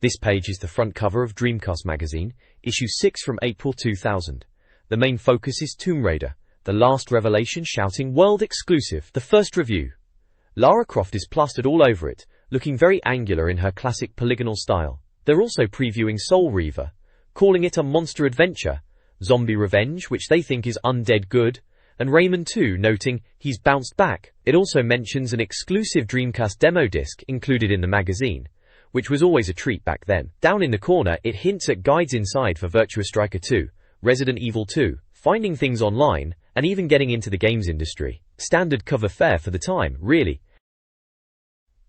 This page is the front cover of Dreamcast Magazine, issue 6 from April 2000. The main focus is Tomb Raider, The Last Revelation, shouting world exclusive. The first review. Lara Croft is plastered all over it, looking very angular in her classic polygonal style. They're also previewing Soul Reaver, calling it a monster adventure, Zombie Revenge, which they think is undead good, and Rayman 2, noting he's bounced back. It also mentions an exclusive Dreamcast demo disc included in the magazine, which was always a treat back then. Down in the corner, it hints at guides inside for Virtua Striker 2, Resident Evil 2, finding things online, and even getting into the games industry. Standard cover fare for the time, really.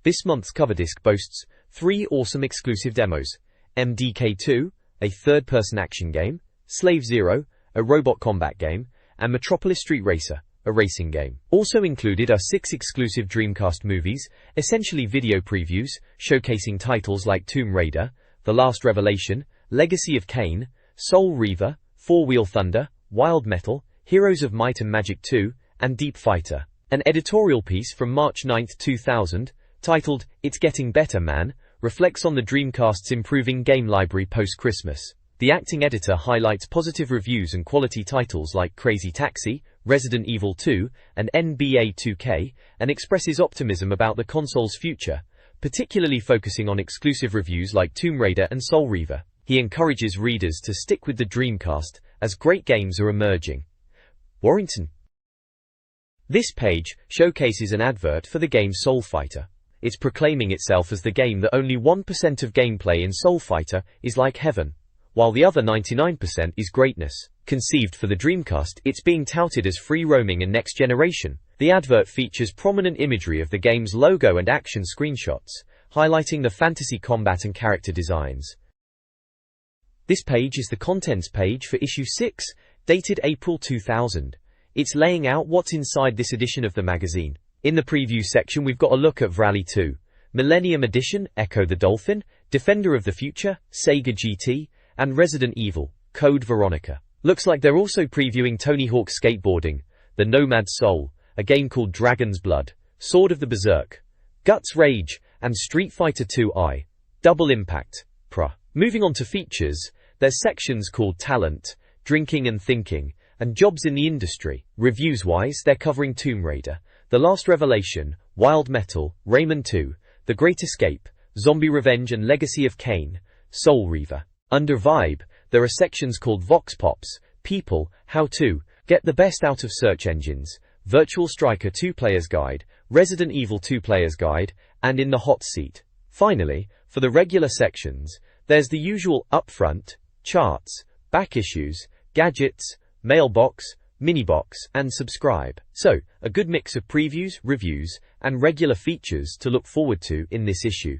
This month's cover disc boasts 3 awesome exclusive demos: MDK2, a third-person action game, Slave Zero, a robot combat game, and Metropolis Street Racer, a racing game. Also included are 6 exclusive Dreamcast movies, essentially video previews, showcasing titles like Tomb Raider, The Last Revelation, Legacy of Kain, Soul Reaver, Four-Wheel Thunder, Wild Metal, Heroes of Might and Magic 2, and Deep Fighter. An editorial piece from March 9, 2000, titled "It's Getting Better, Man," reflects on the Dreamcast's improving game library post-Christmas. The acting editor highlights positive reviews and quality titles like Crazy Taxi, Resident Evil 2, and NBA 2K, and expresses optimism about the console's future, particularly focusing on exclusive reviews like Tomb Raider and Soul Reaver. He encourages readers to stick with the Dreamcast, as great games are emerging. Warrington. This page showcases an advert for the game Soul Fighter. It's proclaiming itself as the game that only 1% of gameplay in Soul Fighter is like heaven, while the other 99% is greatness. Conceived for the Dreamcast, it's being touted as free roaming and next generation. The advert features prominent imagery of the game's logo and action screenshots, highlighting the fantasy combat and character designs. This page is the contents page for issue 6, dated April 2000. It's laying out what's inside this edition of the magazine. In the preview section, we've got a look at Rally 2, Millennium Edition, Echo the Dolphin, Defender of the Future, Sega GT, and Resident Evil, Code Veronica. Looks like they're also previewing Tony Hawk's Skateboarding, The Nomad Soul, a game called Dragon's Blood, Sword of the Berserk, Guts Rage, and Street Fighter 2i, Double Impact, Pra. Moving on to features, there's sections called Talent, Drinking and Thinking, and Jobs in the Industry. Reviews-wise, they're covering Tomb Raider, The Last Revelation, Wild Metal, Rayman 2, The Great Escape, Zombie Revenge and Legacy of Kain, Soul Reaver. Under Vibe, there are sections called Vox Pops, People, How To, Get the Best Out of Search Engines, Virtual Striker 2 Player's Guide, Resident Evil 2 Player's Guide, and In the Hot Seat. Finally, for the regular sections, there's the usual Upfront, Charts, Back Issues, Gadgets, Mailbox, Minibox, and Subscribe. So, a good mix of previews, reviews, and regular features to look forward to in this issue.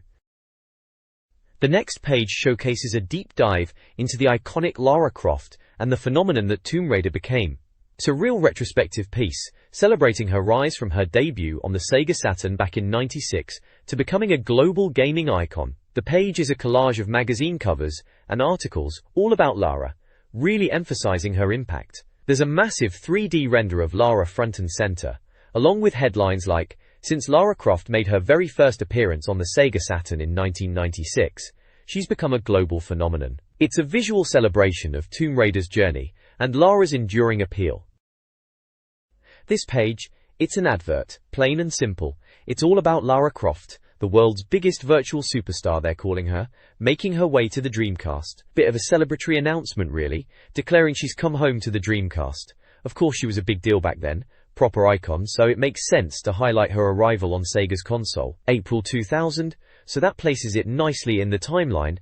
The next page showcases a deep dive into the iconic Lara Croft and the phenomenon that Tomb Raider became. It's a real retrospective piece, celebrating her rise from her debut on the Sega Saturn back in '96 to becoming a global gaming icon. The page is a collage of magazine covers and articles all about Lara, really emphasizing her impact. There's a massive 3D render of Lara front and center, along with headlines like, "Since Lara Croft made her very first appearance on the Sega Saturn in 1996, she's become a global phenomenon." It's a visual celebration of Tomb Raider's journey and Lara's enduring appeal. This page, it's an advert, plain and simple. It's all about Lara Croft, the world's biggest virtual superstar they're calling her, making her way to the Dreamcast. Bit of a celebratory announcement really, declaring she's come home to the Dreamcast. Of course she was a big deal back then, proper icon, so it makes sense to highlight her arrival on Sega's console. April 2000, so that places it nicely in the timeline.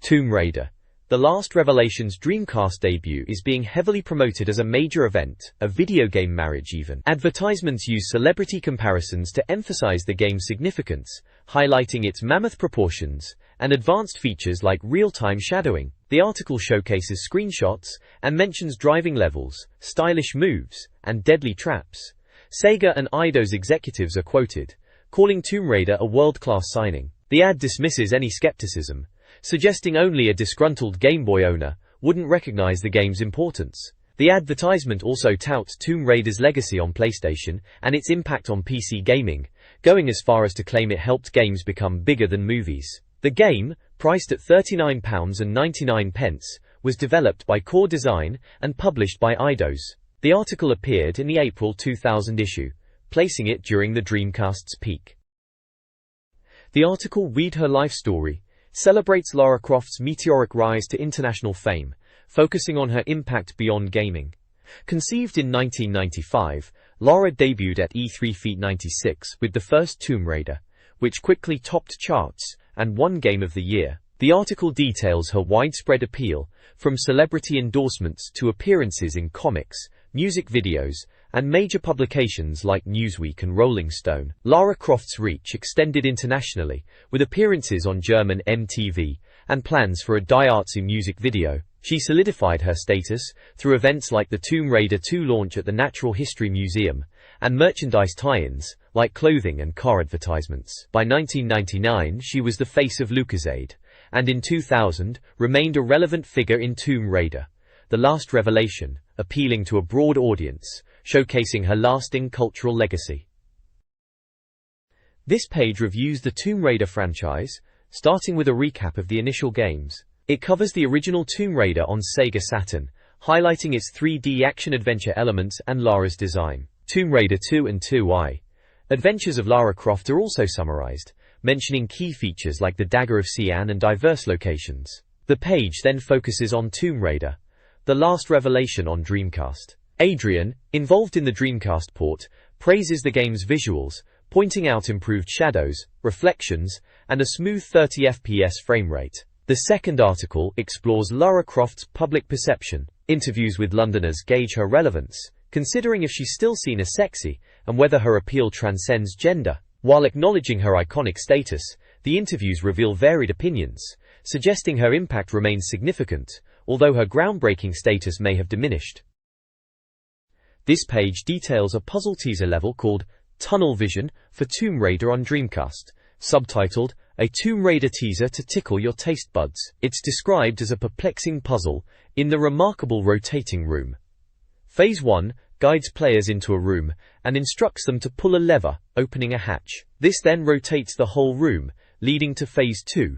Tomb Raider, The Last Revelation's Dreamcast debut is being heavily promoted as a major event, a video game marriage even. Advertisements use celebrity comparisons to emphasize the game's significance, highlighting its mammoth proportions, and advanced features like real-time shadowing. The article showcases screenshots and mentions driving levels, stylish moves, and deadly traps. Sega and Eidos executives are quoted, calling Tomb Raider a world-class signing. The ad dismisses any skepticism, suggesting only a disgruntled Game Boy owner wouldn't recognize the game's importance. The advertisement also touts Tomb Raider's legacy on PlayStation and its impact on PC gaming, going as far as to claim it helped games become bigger than movies. The game, priced at £39.99, was developed by Core Design and published by Eidos. The article appeared in the April 2000 issue, placing it during the Dreamcast's peak. The article Read Her Life Story celebrates Lara Croft's meteoric rise to international fame, focusing on her impact beyond gaming. Conceived in 1995, Lara debuted at E3 Feat 96 with the first Tomb Raider, which quickly topped charts and won Game of the Year. The article details her widespread appeal, from celebrity endorsements to appearances in comics, music videos, and major publications like Newsweek and Rolling Stone. Lara Croft's reach extended internationally, with appearances on German MTV and plans for a Daihatsu music video. She solidified her status through events like the Tomb Raider 2 launch at the Natural History Museum, and merchandise tie-ins, like clothing and car advertisements. By 1999 she was the face of LucasAid, and in 2000 remained a relevant figure in Tomb Raider: The Last Revelation, appealing to a broad audience, showcasing her lasting cultural legacy. This page reviews the Tomb Raider franchise, starting with a recap of the initial games. It covers the original Tomb Raider on Sega Saturn, highlighting its 3D action-adventure elements and Lara's design. Tomb Raider 2 and 2i. Adventures of Lara Croft are also summarized, mentioning key features like the Dagger of Sian and diverse locations. The page then focuses on Tomb Raider: The Last Revelation on Dreamcast. Adrian, involved in the Dreamcast port, praises the game's visuals, pointing out improved shadows, reflections, and a smooth 30 FPS frame rate. The second article explores Lara Croft's public perception. Interviews with Londoners gauge her relevance, considering if she's still seen as sexy, and whether her appeal transcends gender. While acknowledging her iconic status, the interviews reveal varied opinions, suggesting her impact remains significant, although her groundbreaking status may have diminished. This page details a puzzle teaser level called Tunnel Vision for Tomb Raider on Dreamcast, subtitled A Tomb Raider Teaser to Tickle Your Taste Buds. It's described as a perplexing puzzle in the remarkable rotating room. Phase 1 guides players into a room and instructs them to pull a lever, opening a hatch. This then rotates the whole room, leading to Phase 2.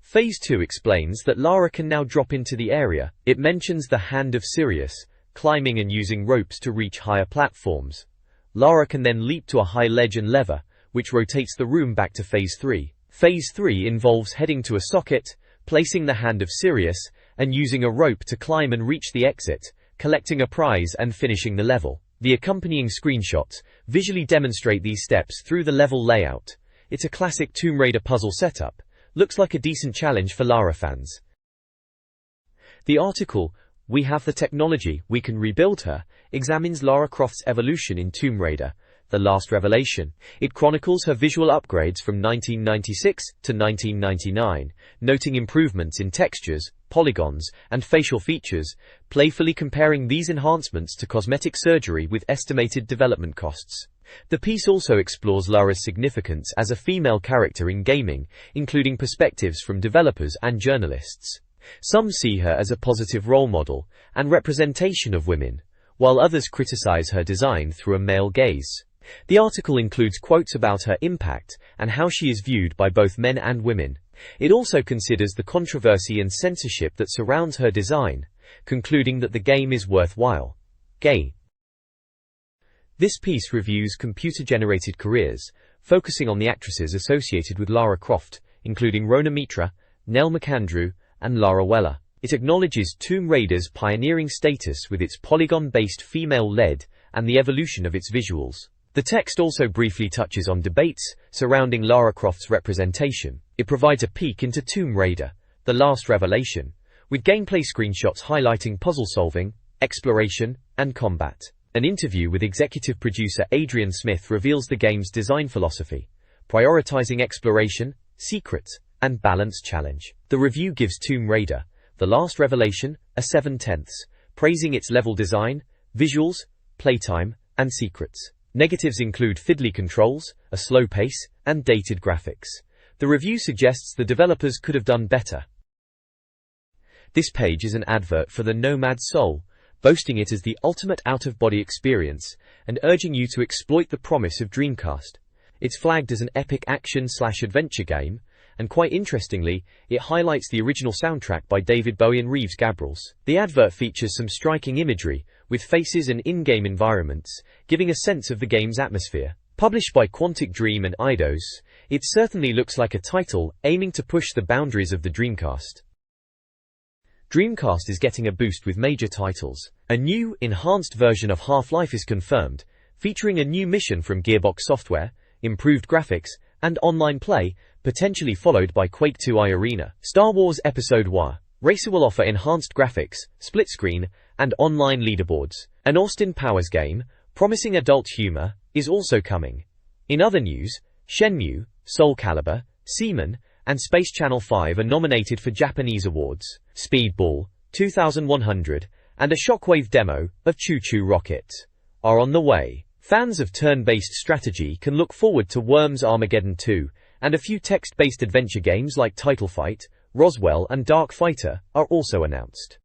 Phase 2 explains that Lara can now drop into the area. It mentions the Hand of Sirius, climbing and using ropes to reach higher platforms. Lara can then leap to a high ledge and lever, which rotates the room back to Phase 3. Phase 3 involves heading to a socket, placing the Hand of Sirius, and using a rope to climb and reach the exit, collecting a prize and finishing the level. The accompanying screenshots visually demonstrate these steps through the level layout. It's a classic Tomb Raider puzzle setup. Looks like a decent challenge for Lara fans. The article, We Have the Technology, We Can Rebuild Her, examines Lara Croft's evolution in Tomb Raider: The Last Revelation. It chronicles her visual upgrades from 1996 to 1999, noting improvements in textures, polygons, and facial features, playfully comparing these enhancements to cosmetic surgery with estimated development costs. The piece also explores Lara's significance as a female character in gaming, including perspectives from developers and journalists. Some see her as a positive role model and representation of women, while others criticize her design through a male gaze. The article includes quotes about her impact and how she is viewed by both men and women. It also considers the controversy and censorship that surrounds her design, concluding that the game is worthwhile. Gay. This piece reviews computer-generated careers, focusing on the actresses associated with Lara Croft, including Rona Mitra, Nell McAndrew, and Lara Weller. It acknowledges Tomb Raider's pioneering status with its polygon-based female lead and the evolution of its visuals. The text also briefly touches on debates surrounding Lara Croft's representation. It provides a peek into Tomb Raider: The Last Revelation, with gameplay screenshots highlighting puzzle solving, exploration, and combat. An interview with executive producer Adrian Smith reveals the game's design philosophy, prioritizing exploration, secret, and balanced challenge. The review gives Tomb Raider: The Last Revelation a 7/10, praising its level design, visuals, playtime, and secrets. Negatives include fiddly controls, a slow pace, and dated graphics. The review suggests the developers could have done better. This page is an advert for the Nomad Soul, boasting it as the ultimate out-of-body experience and urging you to exploit the promise of Dreamcast. It's flagged as an epic action/adventure game and quite interestingly, it highlights the original soundtrack by David Bowie and Reeves Gabrels. The advert features some striking imagery, with faces and in-game environments, giving a sense of the game's atmosphere. Published by Quantic Dream and Eidos, it certainly looks like a title aiming to push the boundaries of the Dreamcast. Dreamcast is getting a boost with major titles. A new, enhanced version of Half-Life is confirmed, featuring a new mission from Gearbox Software, improved graphics, and online play, potentially followed by Quake 2 Arena. Star Wars Episode I Racer will offer enhanced graphics, split screen, and online leaderboards. An Austin Powers game, promising adult humor, is also coming. In other news, Shenmue, Soul Calibur, Seaman, and Space Channel 5 are nominated for Japanese awards. Speedball, 2100, and a Shockwave demo of Choo Choo Rocket are on the way. Fans of turn-based strategy can look forward to Worms Armageddon 2, and a few text-based adventure games like Title Fight, Roswell, and Dark Fighter are also announced.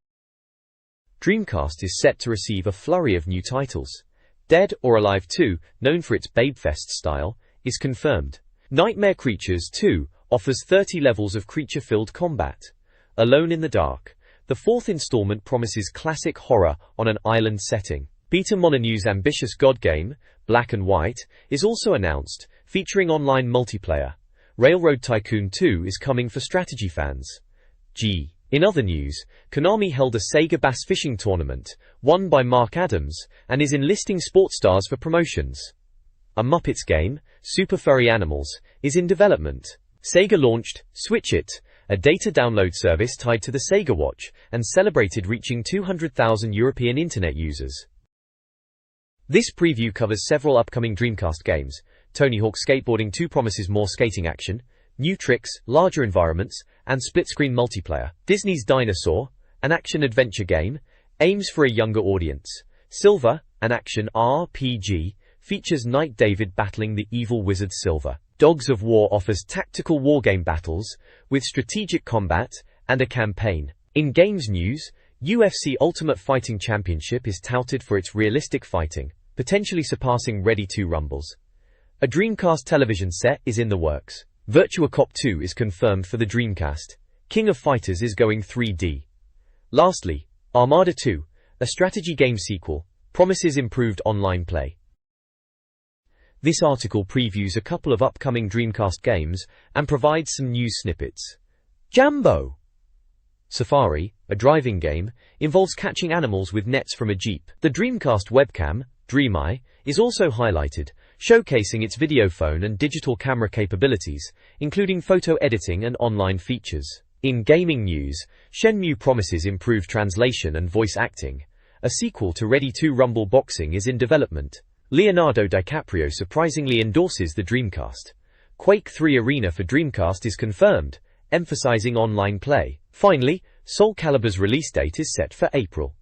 Dreamcast is set to receive a flurry of new titles. Dead or Alive 2, known for its Babefest style, is confirmed. Nightmare Creatures 2 offers 30 levels of creature-filled combat. Alone in the Dark, the fourth installment promises classic horror on an island setting. Peter Molyneux's ambitious God game, Black and White, is also announced, featuring online multiplayer. Railroad Tycoon 2 is coming for strategy fans. In other news, Konami held a SEGA Bass Fishing Tournament, won by Mark Adams, and is enlisting sports stars for promotions. A Muppets game, Super Furry Animals, is in development. SEGA launched Switch It, a data download service tied to the SEGA Watch, and celebrated reaching 200,000 European Internet users. This preview covers several upcoming Dreamcast games. Tony Hawk Skateboarding 2 promises more skating action, new tricks, larger environments, and split-screen multiplayer. Disney's Dinosaur, an action-adventure game, aims for a younger audience. Silver, an action RPG, features Knight David battling the evil wizard Silver. Dogs of War offers tactical wargame battles, with strategic combat, and a campaign. In games news, UFC Ultimate Fighting Championship is touted for its realistic fighting, potentially surpassing Ready 2 Rumbles. A Dreamcast television set is in the works. Virtua Cop 2 is confirmed for the Dreamcast. King of Fighters is going 3D. Lastly, Armada 2, a strategy game sequel, promises improved online play. This article previews a couple of upcoming Dreamcast games and provides some news snippets. Jambo! Safari, a driving game, involves catching animals with nets from a Jeep. The Dreamcast webcam, DreamOn, is also highlighted, showcasing its video phone and digital camera capabilities, including photo editing and online features. In gaming news, Shenmue promises improved translation and voice acting. A sequel to Ready 2 Rumble Boxing is in development. Leonardo DiCaprio surprisingly endorses the Dreamcast. Quake 3 Arena for Dreamcast is confirmed, emphasizing online play. Finally, Soul Calibur's release date is set for April.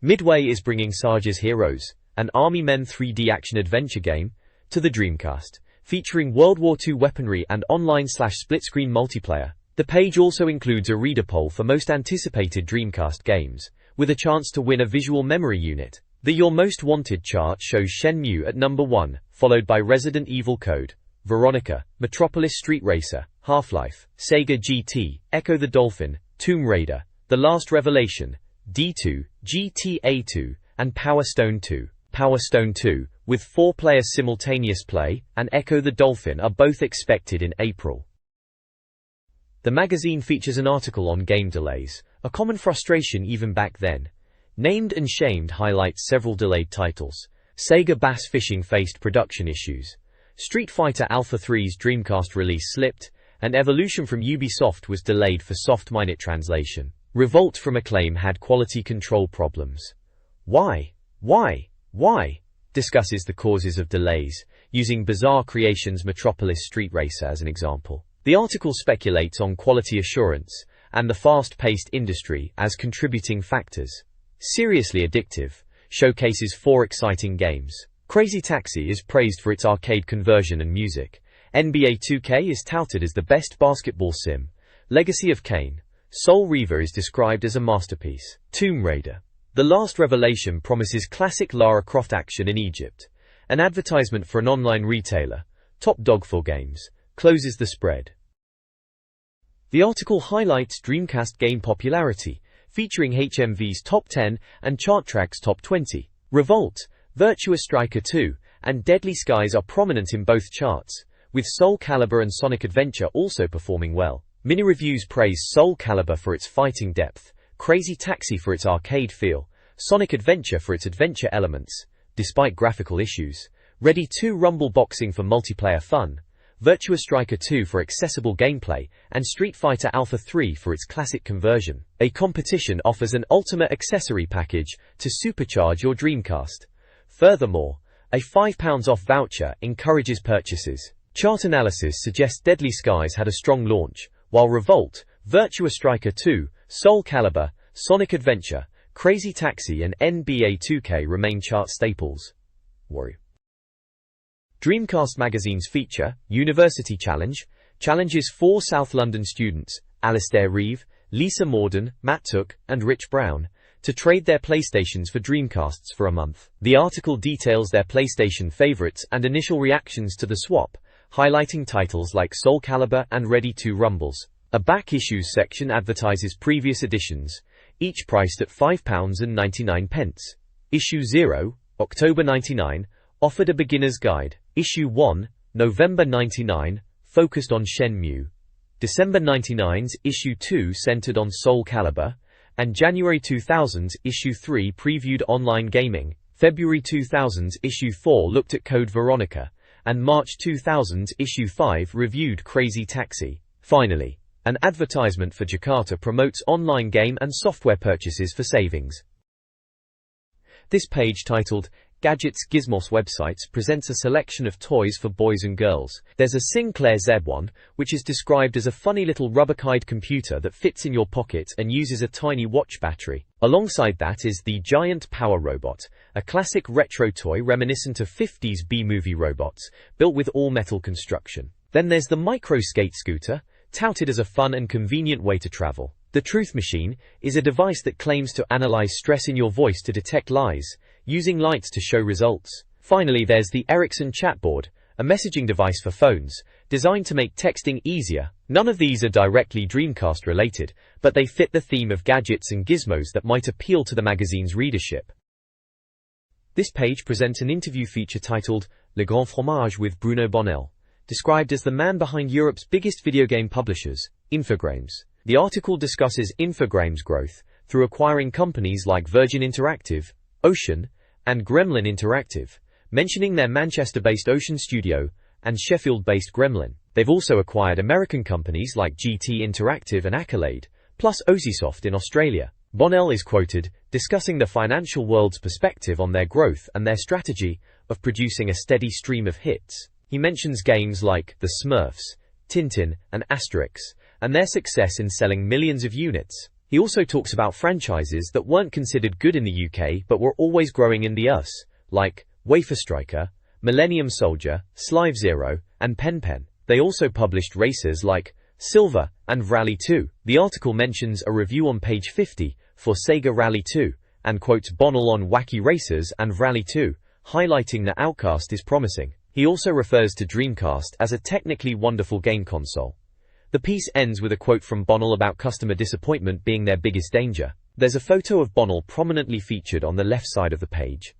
Midway is bringing Sage's Heroes, an Army Men 3D action-adventure game, to the Dreamcast, featuring World War II weaponry and online/split-screen multiplayer. The page also includes a reader poll for most anticipated Dreamcast games, with a chance to win a visual memory unit. The Your Most Wanted chart shows Shenmue at number 1, followed by Resident Evil Code, Veronica, Metropolis Street Racer, Half-Life, Sega GT, Echo the Dolphin, Tomb Raider, The Last Revelation, D2, GTA 2, and Power Stone 2. Power Stone 2, with 4 players simultaneous play, and Echo the Dolphin are both expected in April. The magazine features an article on game delays, a common frustration even back then. Named and Shamed highlights several delayed titles. Sega Bass Fishing faced production issues. Street Fighter Alpha 3's Dreamcast release slipped, and Evolution from Ubisoft was delayed for soft-minute translation. Revolt from Acclaim had quality control problems. Why? Discusses the causes of delays, using Bizarre Creations' Metropolis Street Racer as an example. The article speculates on quality assurance and the fast-paced industry as contributing factors. Seriously Addictive showcases 4 exciting games. Crazy Taxi is praised for its arcade conversion and music. NBA 2K is touted as the best basketball sim. Legacy of Kain, Soul Reaver is described as a masterpiece. Tomb Raider, The Last Revelation promises classic Lara Croft action in Egypt. An advertisement for an online retailer. Top Dog 4 Games, closes the spread. The article highlights Dreamcast game popularity, featuring HMV's Top 10 and ChartTrack's Top 20. Revolt, Virtua Striker 2, and Deadly Skies are prominent in both charts, with Soul Calibur and Sonic Adventure also performing well. Mini-reviews praise Soul Calibur for its fighting depth, Crazy Taxi for its arcade feel, Sonic Adventure for its adventure elements, despite graphical issues, Ready 2 Rumble Boxing for multiplayer fun, Virtua Striker 2 for accessible gameplay, and Street Fighter Alpha 3 for its classic conversion. A competition offers an ultimate accessory package to supercharge your Dreamcast. Furthermore, a £5 off voucher encourages purchases. Chart analysis suggests Deadly Skies had a strong launch, while Revolt, Virtua Striker 2, Soul Calibur, Sonic Adventure, Crazy Taxi and NBA 2K remain chart staples. Dreamcast Magazine's feature, University Challenge, challenges 4 South London students, Alistair Reeve, Lisa Morden, Matt Took, and Rich Brown, to trade their PlayStations for Dreamcasts for a month. The article details their PlayStation favorites and initial reactions to the swap, highlighting titles like Soul Calibur and Ready 2 Rumbles. A back issues section advertises previous editions, each priced at £5.99. Issue 0, October 99, offered a beginner's guide. Issue 1, November 99, focused on Shenmue. December 99's Issue 2 centered on Soul Calibur, and January 2000's Issue 3 previewed online gaming. February 2000's Issue 4 looked at Code Veronica, and March 2000's Issue 5 reviewed Crazy Taxi. Finally, an advertisement for Jakarta promotes online game and software purchases for savings. This page, titled Gadgets Gizmos Websites, presents a selection of toys for boys and girls. There's a Sinclair Z1, which is described as a funny little rubber-keyed computer that fits in your pocket and uses a tiny watch battery. Alongside that is the Giant Power Robot, a classic retro toy reminiscent of 50s B-movie robots, built with all-metal construction. Then there's the Micro Skate Scooter, touted as a fun and convenient way to travel. The Truth Machine is a device that claims to analyze stress in your voice to detect lies, using lights to show results. Finally, there's the Ericsson Chatboard, a messaging device for phones, designed to make texting easier. None of these are directly Dreamcast related, but they fit the theme of gadgets and gizmos that might appeal to the magazine's readership. This page presents an interview feature titled Le Grand Fromage with Bruno Bonnell, described as the man behind Europe's biggest video game publishers, Infogrames. The article discusses Infogrames' growth through acquiring companies like Virgin Interactive, Ocean, and Gremlin Interactive, mentioning their Manchester-based Ocean Studio and Sheffield-based Gremlin. They've also acquired American companies like GT Interactive and Accolade, plus Osisoft in Australia. Bonnell is quoted discussing the financial world's perspective on their growth and their strategy of producing a steady stream of hits. He mentions games like The Smurfs, Tintin, and Asterix, and their success in selling millions of units. He also talks about franchises that weren't considered good in the UK but were always growing in the US, like Wafer Striker, Millennium Soldier, Slive Zero, and Pen Pen. They also published races like Silver and Rally 2. The article mentions a review on page 50 for Sega Rally 2, and quotes Bonnell on Wacky Racers and Rally 2, highlighting that Outcast is promising. He also refers to Dreamcast as a technically wonderful game console. The piece ends with a quote from Bonnell about customer disappointment being their biggest danger. There's a photo of Bonnell prominently featured on the left side of the page.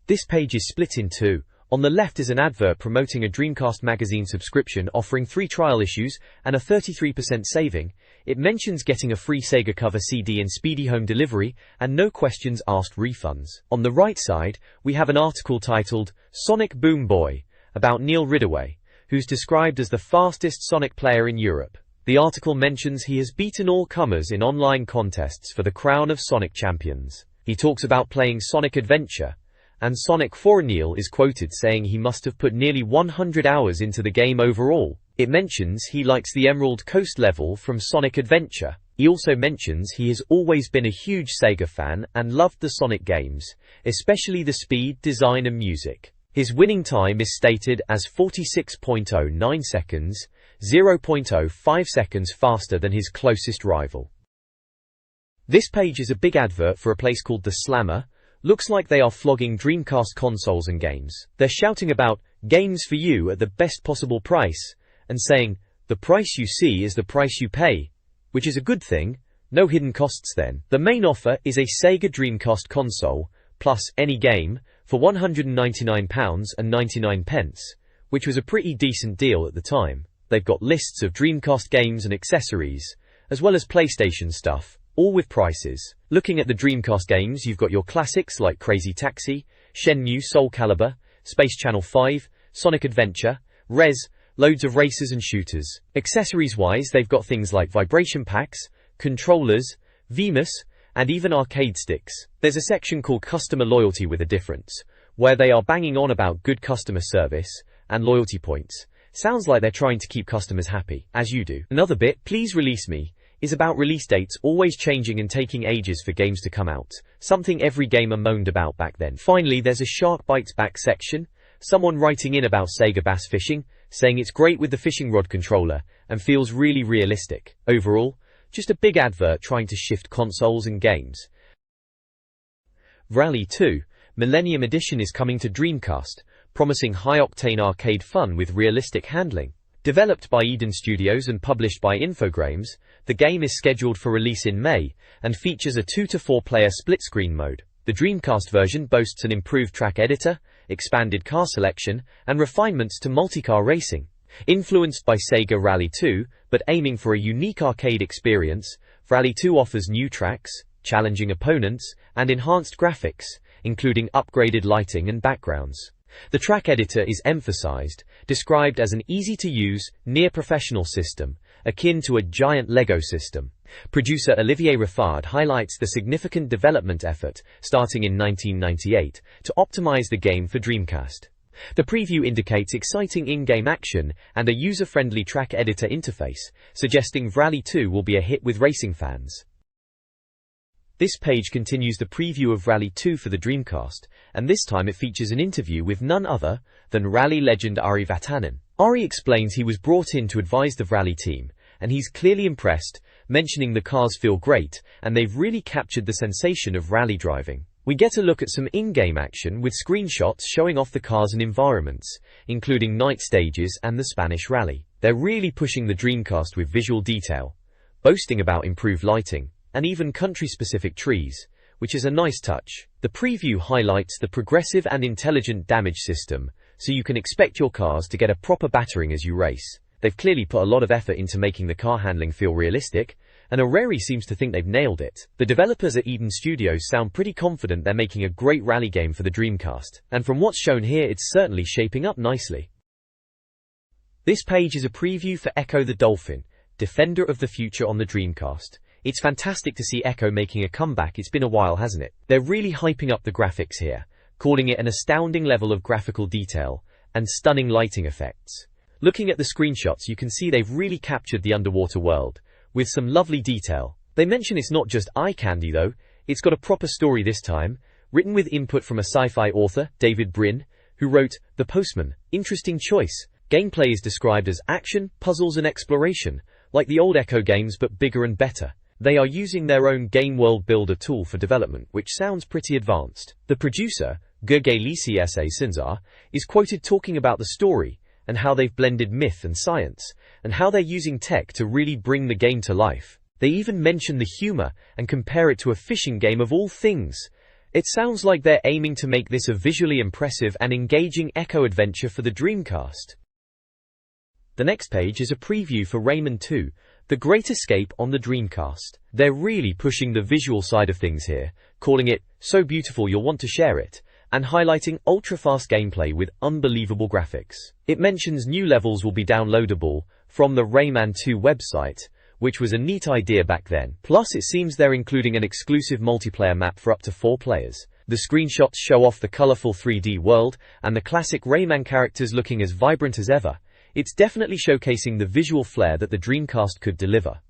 This page is split in two. On the left is an advert promoting a Dreamcast magazine subscription offering 3 trial issues and a 33% saving. It mentions getting a free Sega cover CD and speedy home delivery and no questions asked refunds. On the right side, we have an article titled Sonic Boom Boy about Neil Ridaway, who's described as the fastest Sonic player in Europe. The article mentions he has beaten all comers in online contests for the crown of Sonic champions. He talks about playing Sonic Adventure, and Sonic 4 Neil is quoted saying he must have put nearly 100 hours into the game overall. It mentions he likes the Emerald Coast level from Sonic Adventure. He also mentions he has always been a huge Sega fan and loved the Sonic games, especially the speed, design and music. His winning time is stated as 46.09 seconds, 0.05 seconds faster than his closest rival. This page is a big advert for a place called The Slammer, looks like they are flogging Dreamcast consoles and games. They're shouting about games for you at the best possible price and saying, the price you see is the price you pay, which is a good thing. No hidden costs then. The main offer is a SEGA Dreamcast console plus any game for £199.99, which was a pretty decent deal at the time. They've got lists of Dreamcast games and accessories, as well as PlayStation stuff, all with prices. Looking at the Dreamcast games, you've got your classics like Crazy Taxi, Shenmue, Soul Calibur, Space Channel 5, Sonic Adventure, Rez, loads of racers and shooters. Accessories-wise, they've got things like vibration packs, controllers, VMUS, and even arcade sticks. There's a section called Customer Loyalty with a difference, where they are banging on about good customer service and loyalty points. Sounds like they're trying to keep customers happy, as you do. Another bit, Please Release Me, is about release dates always changing and taking ages for games to come out, something every gamer moaned about back then. Finally, there's a Shark Bites Back section, someone writing in about SEGA Bass Fishing, saying it's great with the fishing rod controller and feels really realistic. Overall, just a big advert trying to shift consoles and games. Rally 2, Millennium Edition is coming to Dreamcast, promising high-octane arcade fun with realistic handling. Developed by Eden Studios and published by Infogrames, the game is scheduled for release in May and features a 2 to 4 player split-screen mode. The Dreamcast version boasts an improved track editor, expanded car selection, and refinements to multi-car racing. Influenced by SEGA Rally 2, but aiming for a unique arcade experience, Rally 2 offers new tracks, challenging opponents, and enhanced graphics, including upgraded lighting and backgrounds. The track editor is emphasized, described as an easy-to-use, near-professional system, akin to a giant Lego system. Producer Olivier Raffard highlights the significant development effort, starting in 1998, to optimize the game for Dreamcast. The preview indicates exciting in-game action and a user-friendly track editor interface, suggesting Rally 2 will be a hit with racing fans. This page continues the preview of Rally 2 for the Dreamcast, and this time it features an interview with none other than Rally legend Ari Vatanen. Ari explains he was brought in to advise the Rally team, and he's clearly impressed, mentioning the cars feel great, and they've really captured the sensation of rally driving. We get a look at some in-game action with screenshots showing off the cars and environments, including night stages and the Spanish Rally. They're really pushing the Dreamcast with visual detail, boasting about improved lighting, and even country-specific trees, which is a nice touch. The preview highlights the progressive and intelligent damage system, so you can expect your cars to get a proper battering as you race. They've clearly put a lot of effort into making the car handling feel realistic, and Areri seems to think they've nailed it. The developers at Eden Studios sound pretty confident they're making a great rally game for the Dreamcast, and from what's shown here it's certainly shaping up nicely. This page is a preview for Echo the Dolphin, Defender of the Future on the Dreamcast. It's fantastic to see Echo making a comeback. It's been a while, hasn't it? They're really hyping up the graphics here, calling it an astounding level of graphical detail and stunning lighting effects. Looking at the screenshots, you can see they've really captured the underwater world, with some lovely detail. They mention it's not just eye candy though, it's got a proper story this time, written with input from a sci-fi author, David Brin, who wrote The Postman. Interesting choice. Gameplay is described as action, puzzles and exploration, like the old Echo games but bigger and better. They are using their own game world builder tool for development, which sounds pretty advanced. The producer, Gergely Lisi S.A. Sinzar, is quoted talking about the story and how they've blended myth and science, and how they're using tech to really bring the game to life. They even mention the humor and compare it to a fishing game of all things. It sounds like they're aiming to make this a visually impressive and engaging Echo adventure for the Dreamcast. The next page is a preview for Rayman 2, The Great Escape on the Dreamcast. They're really pushing the visual side of things here, calling it so beautiful you'll want to share it, and highlighting ultra-fast gameplay with unbelievable graphics. It mentions new levels will be downloadable from the Rayman 2 website, which was a neat idea back then. Plus it seems they're including an exclusive multiplayer map for up to 4 players. The screenshots show off the colorful 3D world and the classic Rayman characters looking as vibrant as ever. It's definitely showcasing the visual flair that the Dreamcast could deliver.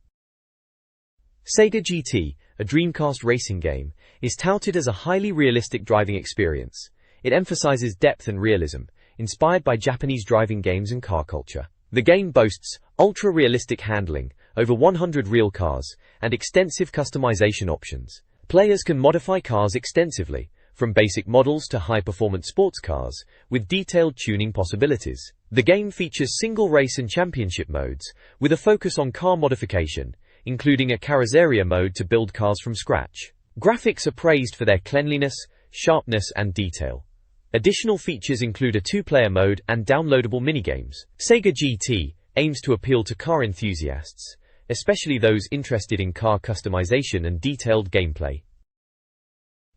SEGA GT, a Dreamcast racing game, is touted as a highly realistic driving experience. It emphasizes depth and realism, inspired by Japanese driving games and car culture. The game boasts ultra-realistic handling, over 100 real cars, and extensive customization options. Players can modify cars extensively, from basic models to high-performance sports cars, with detailed tuning possibilities. The game features single race and championship modes, with a focus on car modification, including a carrozzeria mode to build cars from scratch. Graphics are praised for their cleanliness, sharpness and detail. Additional features include a two-player mode and downloadable minigames. SEGA GT aims to appeal to car enthusiasts, especially those interested in car customization and detailed gameplay.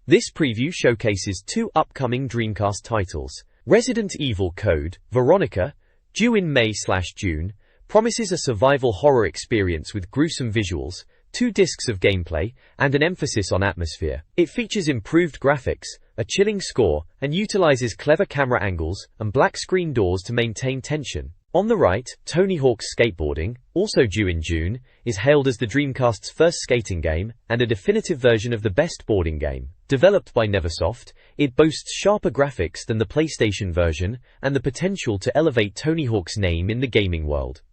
This preview showcases two upcoming Dreamcast titles. Resident Evil Code Veronica, due in May/June, promises a survival horror experience with gruesome visuals, 2 discs of gameplay, and an emphasis on atmosphere. It features improved graphics, a chilling score, and utilizes clever camera angles and black screen doors to maintain tension. On the right, Tony Hawk's Skateboarding, also due in June, is hailed as the Dreamcast's first skating game and a definitive version of the best boarding game. Developed by Neversoft, it boasts sharper graphics than the PlayStation version and the potential to elevate Tony Hawk's name in the gaming world.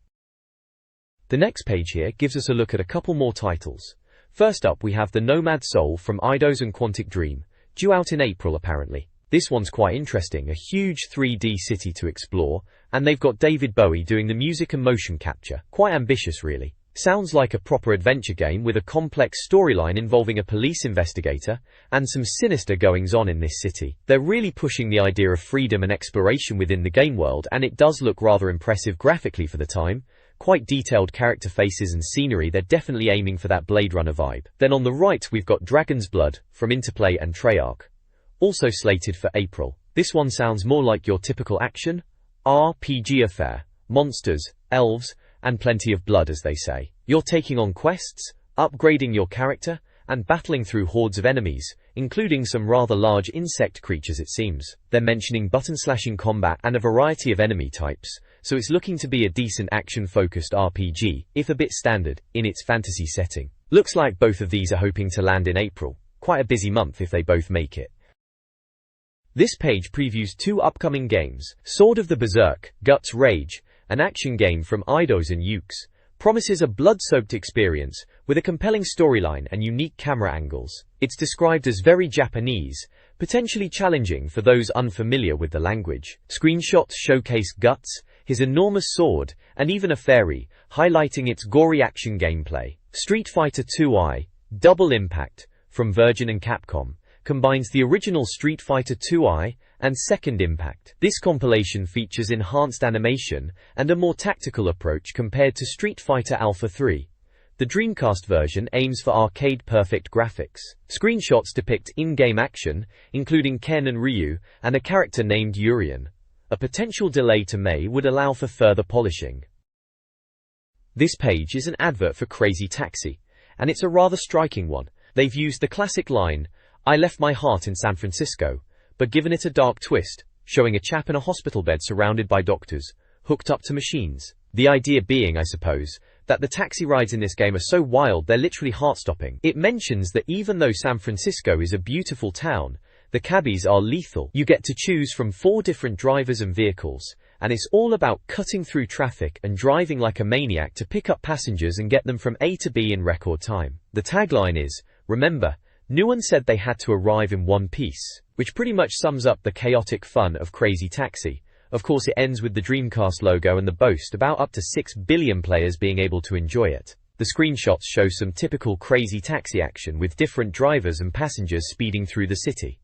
The next page here gives us a look at a couple more titles. First up we have the Nomad Soul from Eidos and Quantic Dream, due out in April apparently. This one's quite interesting, a huge 3D city to explore, and they've got David Bowie doing the music and motion capture. Quite ambitious really. Sounds like a proper adventure game with a complex storyline involving a police investigator and some sinister goings-on in this city. They're really pushing the idea of freedom and exploration within the game world, and it does look rather impressive graphically for the time. Quite detailed character faces and scenery. They're definitely aiming for that Blade Runner vibe. Then on the right we've got Dragon's Blood from Interplay and Treyarch, also slated for April. This one sounds more like your typical action RPG affair. Monsters, elves, and plenty of blood, as they say. You're taking on quests, upgrading your character, and battling through hordes of enemies, including some rather large insect creatures it seems. They're mentioning button-slashing combat and a variety of enemy types, so it's looking to be a decent action-focused RPG, if a bit standard, in its fantasy setting. Looks like both of these are hoping to land in April. Quite a busy month if they both make it. This page previews 2 upcoming games. Sword of the Berserk, Guts Rage, an action game from Eidos and Ukes, promises a blood-soaked experience with a compelling storyline and unique camera angles. It's described as very Japanese, potentially challenging for those unfamiliar with the language. Screenshots showcase Guts, his enormous sword, and even a fairy, highlighting its gory action gameplay. Street Fighter II Double Impact, from Virgin and Capcom, combines the original Street Fighter II and Second Impact. This compilation features enhanced animation and a more tactical approach compared to Street Fighter Alpha 3. The Dreamcast version aims for arcade-perfect graphics. Screenshots depict in-game action, including Ken and Ryu, and a character named Urien. A potential delay to May would allow for further polishing. This page is an advert for Crazy Taxi, and it's a rather striking one. They've used the classic line, "I left my heart in San Francisco," but given it a dark twist, showing a chap in a hospital bed surrounded by doctors, hooked up to machines. The idea being, I suppose, that the taxi rides in this game are so wild they're literally heart-stopping. It mentions that even though San Francisco is a beautiful town, the cabbies are lethal. You get to choose from 4 different drivers and vehicles, and it's all about cutting through traffic and driving like a maniac to pick up passengers and get them from A to B in record time. The tagline is, "Remember, no one said they had to arrive in one piece," which pretty much sums up the chaotic fun of Crazy Taxi. Of course, it ends with the Dreamcast logo and the boast about up to 6 billion players being able to enjoy it. The screenshots show some typical Crazy Taxi action with different drivers and passengers speeding through the city.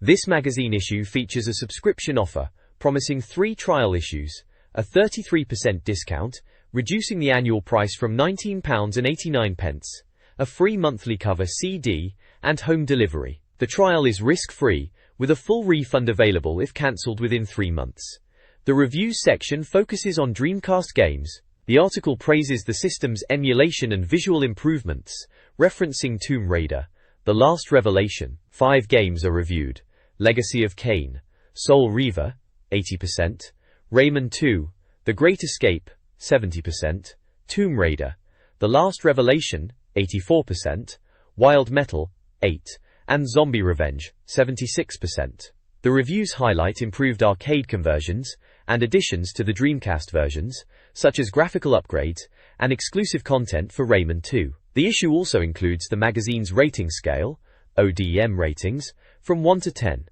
This magazine issue features a subscription offer, promising 3 trial issues, a 33% discount, reducing the annual price from £19.89, a free monthly cover CD, and home delivery. The trial is risk-free, with a full refund available if cancelled within 3 months. The reviews section focuses on Dreamcast games. The article praises the system's emulation and visual improvements, referencing Tomb Raider, The Last Revelation. 5 games are reviewed: Legacy of Kain, Soul Reaver, 80%, Rayman 2, The Great Escape, 70%, Tomb Raider, The Last Revelation, 84%, Wild Metal, 8%, and Zombie Revenge, 76%. The reviews highlight improved arcade conversions and additions to the Dreamcast versions, such as graphical upgrades and exclusive content for Rayman 2. The issue also includes the magazine's rating scale, ODM ratings, from 1 to 10.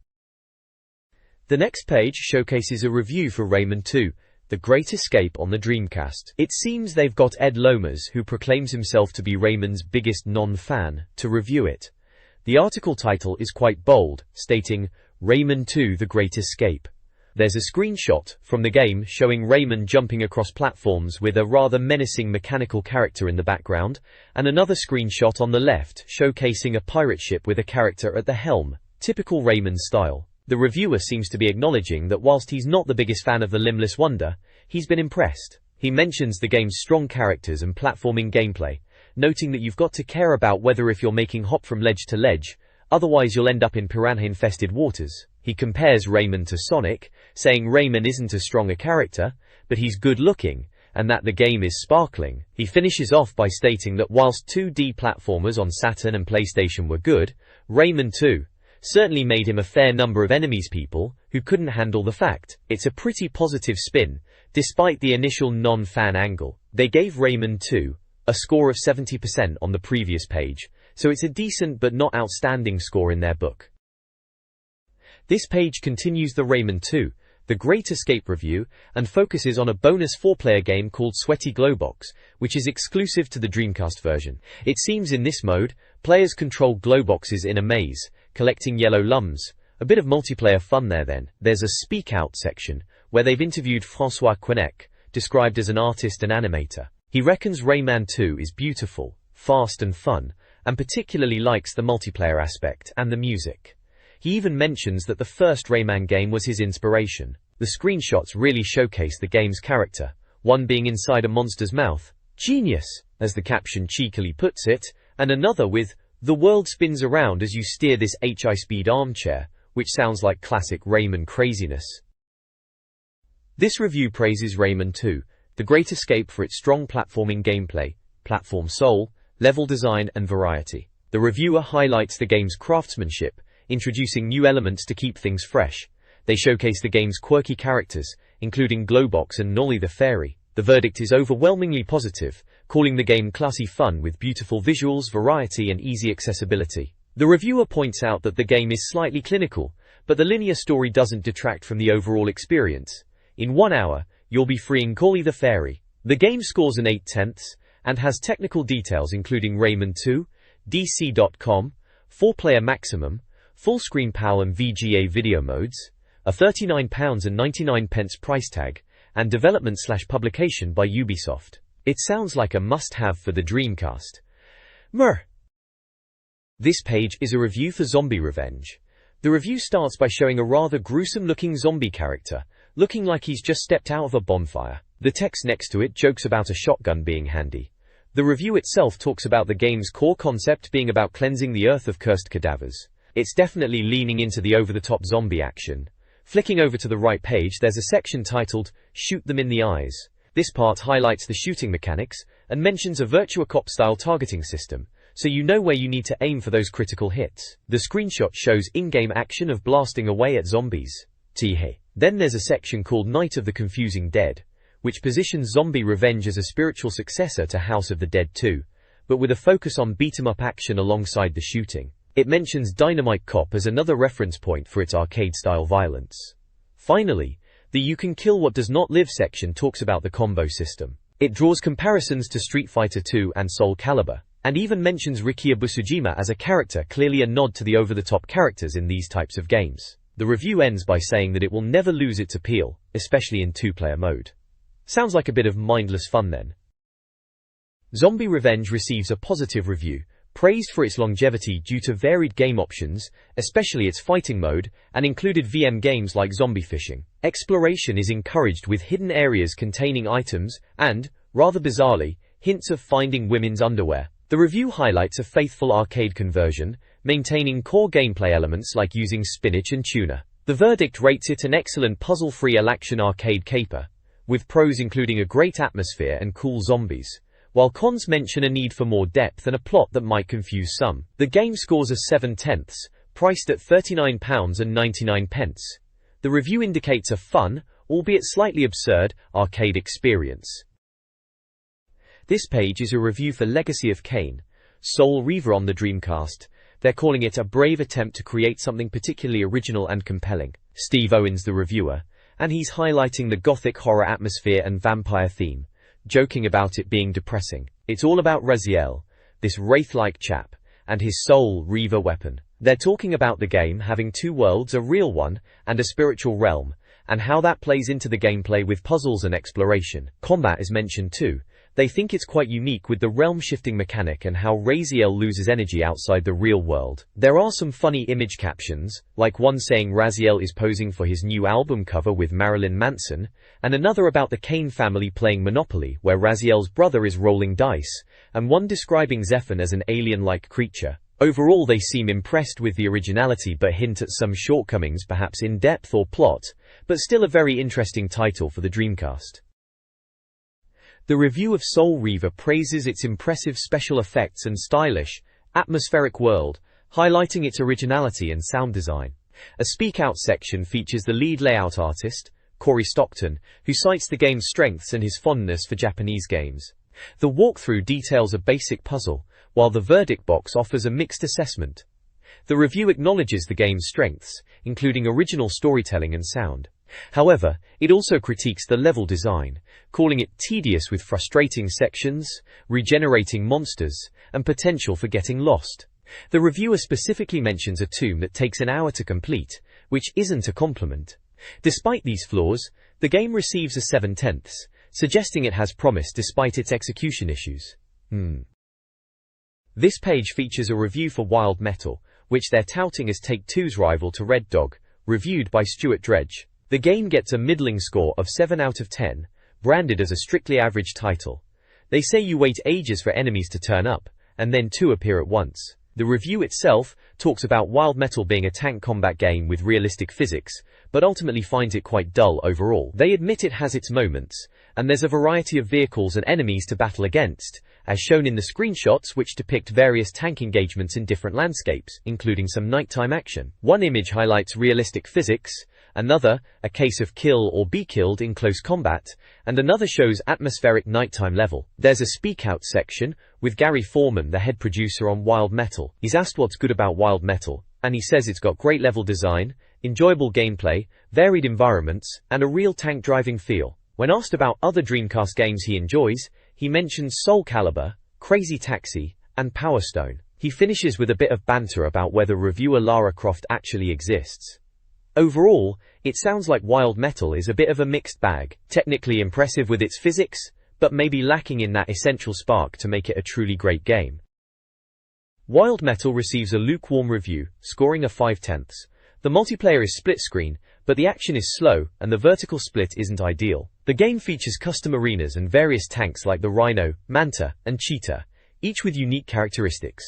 The next page showcases a review for Rayman 2, The Great Escape on the Dreamcast. It seems they've got Ed Lomas, who proclaims himself to be Rayman's biggest non-fan, to review it. The article title is quite bold, stating, Rayman 2 The Great Escape. There's a screenshot from the game showing Rayman jumping across platforms with a rather menacing mechanical character in the background, and another screenshot on the left showcasing a pirate ship with a character at the helm, typical Rayman style. The reviewer seems to be acknowledging that whilst he's not the biggest fan of the Limbless Wonder, he's been impressed. He mentions the game's strong characters and platforming gameplay, noting that you've got to care about whether if you're making hop from ledge to ledge, otherwise you'll end up in piranha-infested waters. He compares Rayman to Sonic, saying Rayman isn't as strong a character, but he's good-looking, and that the game is sparkling. He finishes off by stating that whilst 2D platformers on Saturn and PlayStation were good, Rayman 2 certainly made him a fair number of enemies people who couldn't handle the fact. It's a pretty positive spin, despite the initial non-fan angle. They gave Rayman 2 a score of 70% on the previous page, so it's a decent but not outstanding score in their book. This page continues the Rayman 2, The Great Escape review, and focuses on a bonus 4-player game called Sweaty Glowbox, which is exclusive to the Dreamcast version. It seems in this mode, players control glowboxes in a maze, collecting yellow lums. A bit of multiplayer fun there then. There's a Speak Out section, where they've interviewed François Quenec, described as an artist and animator. He reckons Rayman 2 is beautiful, fast and fun, and particularly likes the multiplayer aspect and the music. He even mentions that the first Rayman game was his inspiration. The screenshots really showcase the game's character, one being inside a monster's mouth, genius, as the caption cheekily puts it, and another with, the world spins around as you steer this high-speed armchair, which sounds like classic Rayman craziness. This review praises Rayman 2, The Great Escape for its strong platforming gameplay, platform soul, level design and variety. The reviewer highlights the game's craftsmanship, introducing new elements to keep things fresh. They showcase the game's quirky characters, including Glowbox and Nolly the Fairy. The verdict is overwhelmingly positive, calling the game classy fun with beautiful visuals, variety and easy accessibility. The reviewer points out that the game is slightly clinical, but the linear story doesn't detract from the overall experience. In 1 hour, you'll be freeing Nolly the Fairy. The game scores an 8/10, and has technical details including Rayman 2, DC.com, 4-player maximum, full-screen PAL and VGA video modes, a £39.99 price tag, and development/publication by Ubisoft. It sounds like a must-have for the Dreamcast. This page is a review for Zombie Revenge. The review starts by showing a rather gruesome-looking zombie character, looking like he's just stepped out of a bonfire. The text next to it jokes about a shotgun being handy. The review itself talks about the game's core concept being about cleansing the earth of cursed cadavers. It's definitely leaning into the over-the-top zombie action. Flicking over to the right page, there's a section titled, Shoot Them in the Eyes. This part highlights the shooting mechanics, and mentions a Virtua Cop-style targeting system, so you know where you need to aim for those critical hits. The screenshot shows in-game action of blasting away at zombies. Then there's a section called Night of the Confusing Dead, which positions Zombie Revenge as a spiritual successor to House of the Dead 2, but with a focus on beat-em-up action alongside the shooting. It mentions Dynamite Cop as another reference point for its arcade-style violence. Finally, the You Can Kill What Does Not Live section talks about the combo system. It draws comparisons to Street Fighter II and Soul Calibur, and even mentions Rikiya Busujima as a character, clearly a nod to the over-the-top characters in these types of games. The review ends by saying that it will never lose its appeal, especially in 2-player mode. Sounds like a bit of mindless fun then. Zombie Revenge receives a positive review, praised for its longevity due to varied game options, especially its fighting mode, and included VM games like zombie fishing. Exploration is encouraged with hidden areas containing items, and, rather bizarrely, hints of finding women's underwear. The review highlights a faithful arcade conversion, maintaining core gameplay elements like using spinach and tuna. The verdict rates it an excellent puzzle-free all-action arcade caper, with pros including a great atmosphere and cool zombies, while cons mention a need for more depth and a plot that might confuse some. The game scores a 7/10, priced at £39.99. The review indicates a fun, albeit slightly absurd, arcade experience. This page is a review for Legacy of Kain, Soul Reaver on the Dreamcast, They're calling it a brave attempt to create something particularly original and compelling. Steve Owens, the reviewer, and he's highlighting the gothic horror atmosphere and vampire theme, joking about it being depressing. It's all about Raziel, this wraith-like chap, and his soul reaver weapon. They're talking about the game having two worlds, a real one and a spiritual realm, and how that plays into the gameplay with puzzles and exploration. Combat is mentioned too. They think it's quite unique with the realm-shifting mechanic and how Raziel loses energy outside the real world. There are some funny image captions, like one saying Raziel is posing for his new album cover with Marilyn Manson, and another about the Kane family playing Monopoly, where Raziel's brother is rolling dice, and one describing Zephan as an alien-like creature. Overall, they seem impressed with the originality but hint at some shortcomings, perhaps in depth or plot, but still a very interesting title for the Dreamcast. The review of Soul Reaver praises its impressive special effects and stylish, atmospheric world, highlighting its originality and sound design. A Speak Out section features the lead layout artist, Corey Stockton, who cites the game's strengths and his fondness for Japanese games. The walkthrough details a basic puzzle, while the verdict box offers a mixed assessment. The review acknowledges the game's strengths, including original storytelling and sound. However, it also critiques the level design, calling it tedious with frustrating sections, regenerating monsters, and potential for getting lost. The reviewer specifically mentions a tomb that takes an hour to complete, which isn't a compliment. Despite these flaws, the game receives a 7/10, suggesting it has promise despite its execution issues. This page features a review for Wild Metal, which they're touting as Take-Two's rival to Red Dog, reviewed by Stuart Dredge. The game gets a middling score of 7 out of 10, branded as a strictly average title. They say you wait ages for enemies to turn up, and then two appear at once. The review itself talks about Wild Metal being a tank combat game with realistic physics, but ultimately finds it quite dull overall. They admit it has its moments, and there's a variety of vehicles and enemies to battle against, as shown in the screenshots which depict various tank engagements in different landscapes, including some nighttime action. One image highlights realistic physics, another, a case of kill or be killed in close combat, and another shows atmospheric nighttime level. There's a Speak Out section, with Gary Foreman, the head producer on Wild Metal. He's asked what's good about Wild Metal, and he says it's got great level design, enjoyable gameplay, varied environments, and a real tank driving feel. When asked about other Dreamcast games he enjoys, he mentions Soul Calibur, Crazy Taxi, and Power Stone. He finishes with a bit of banter about whether reviewer Lara Croft actually exists. Overall, it sounds like Wild Metal is a bit of a mixed bag, technically impressive with its physics, but maybe lacking in that essential spark to make it a truly great game. Wild Metal receives a lukewarm review, scoring a 5/10. The multiplayer is split screen, but the action is slow, and the vertical split isn't ideal. The game features custom arenas and various tanks like the Rhino, Manta, and Cheetah, each with unique characteristics.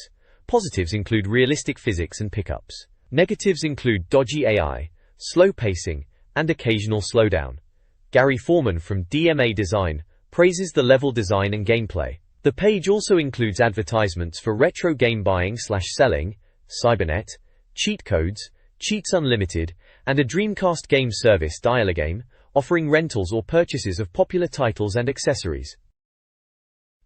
Positives include realistic physics and pickups. Negatives include dodgy AI, slow pacing, and occasional slowdown. Gary Foreman from DMA Design praises the level design and gameplay. The page also includes advertisements for retro game buying/selling, Cybernet, cheat codes, Cheats Unlimited, and a Dreamcast game service Dialogame, offering rentals or purchases of popular titles and accessories.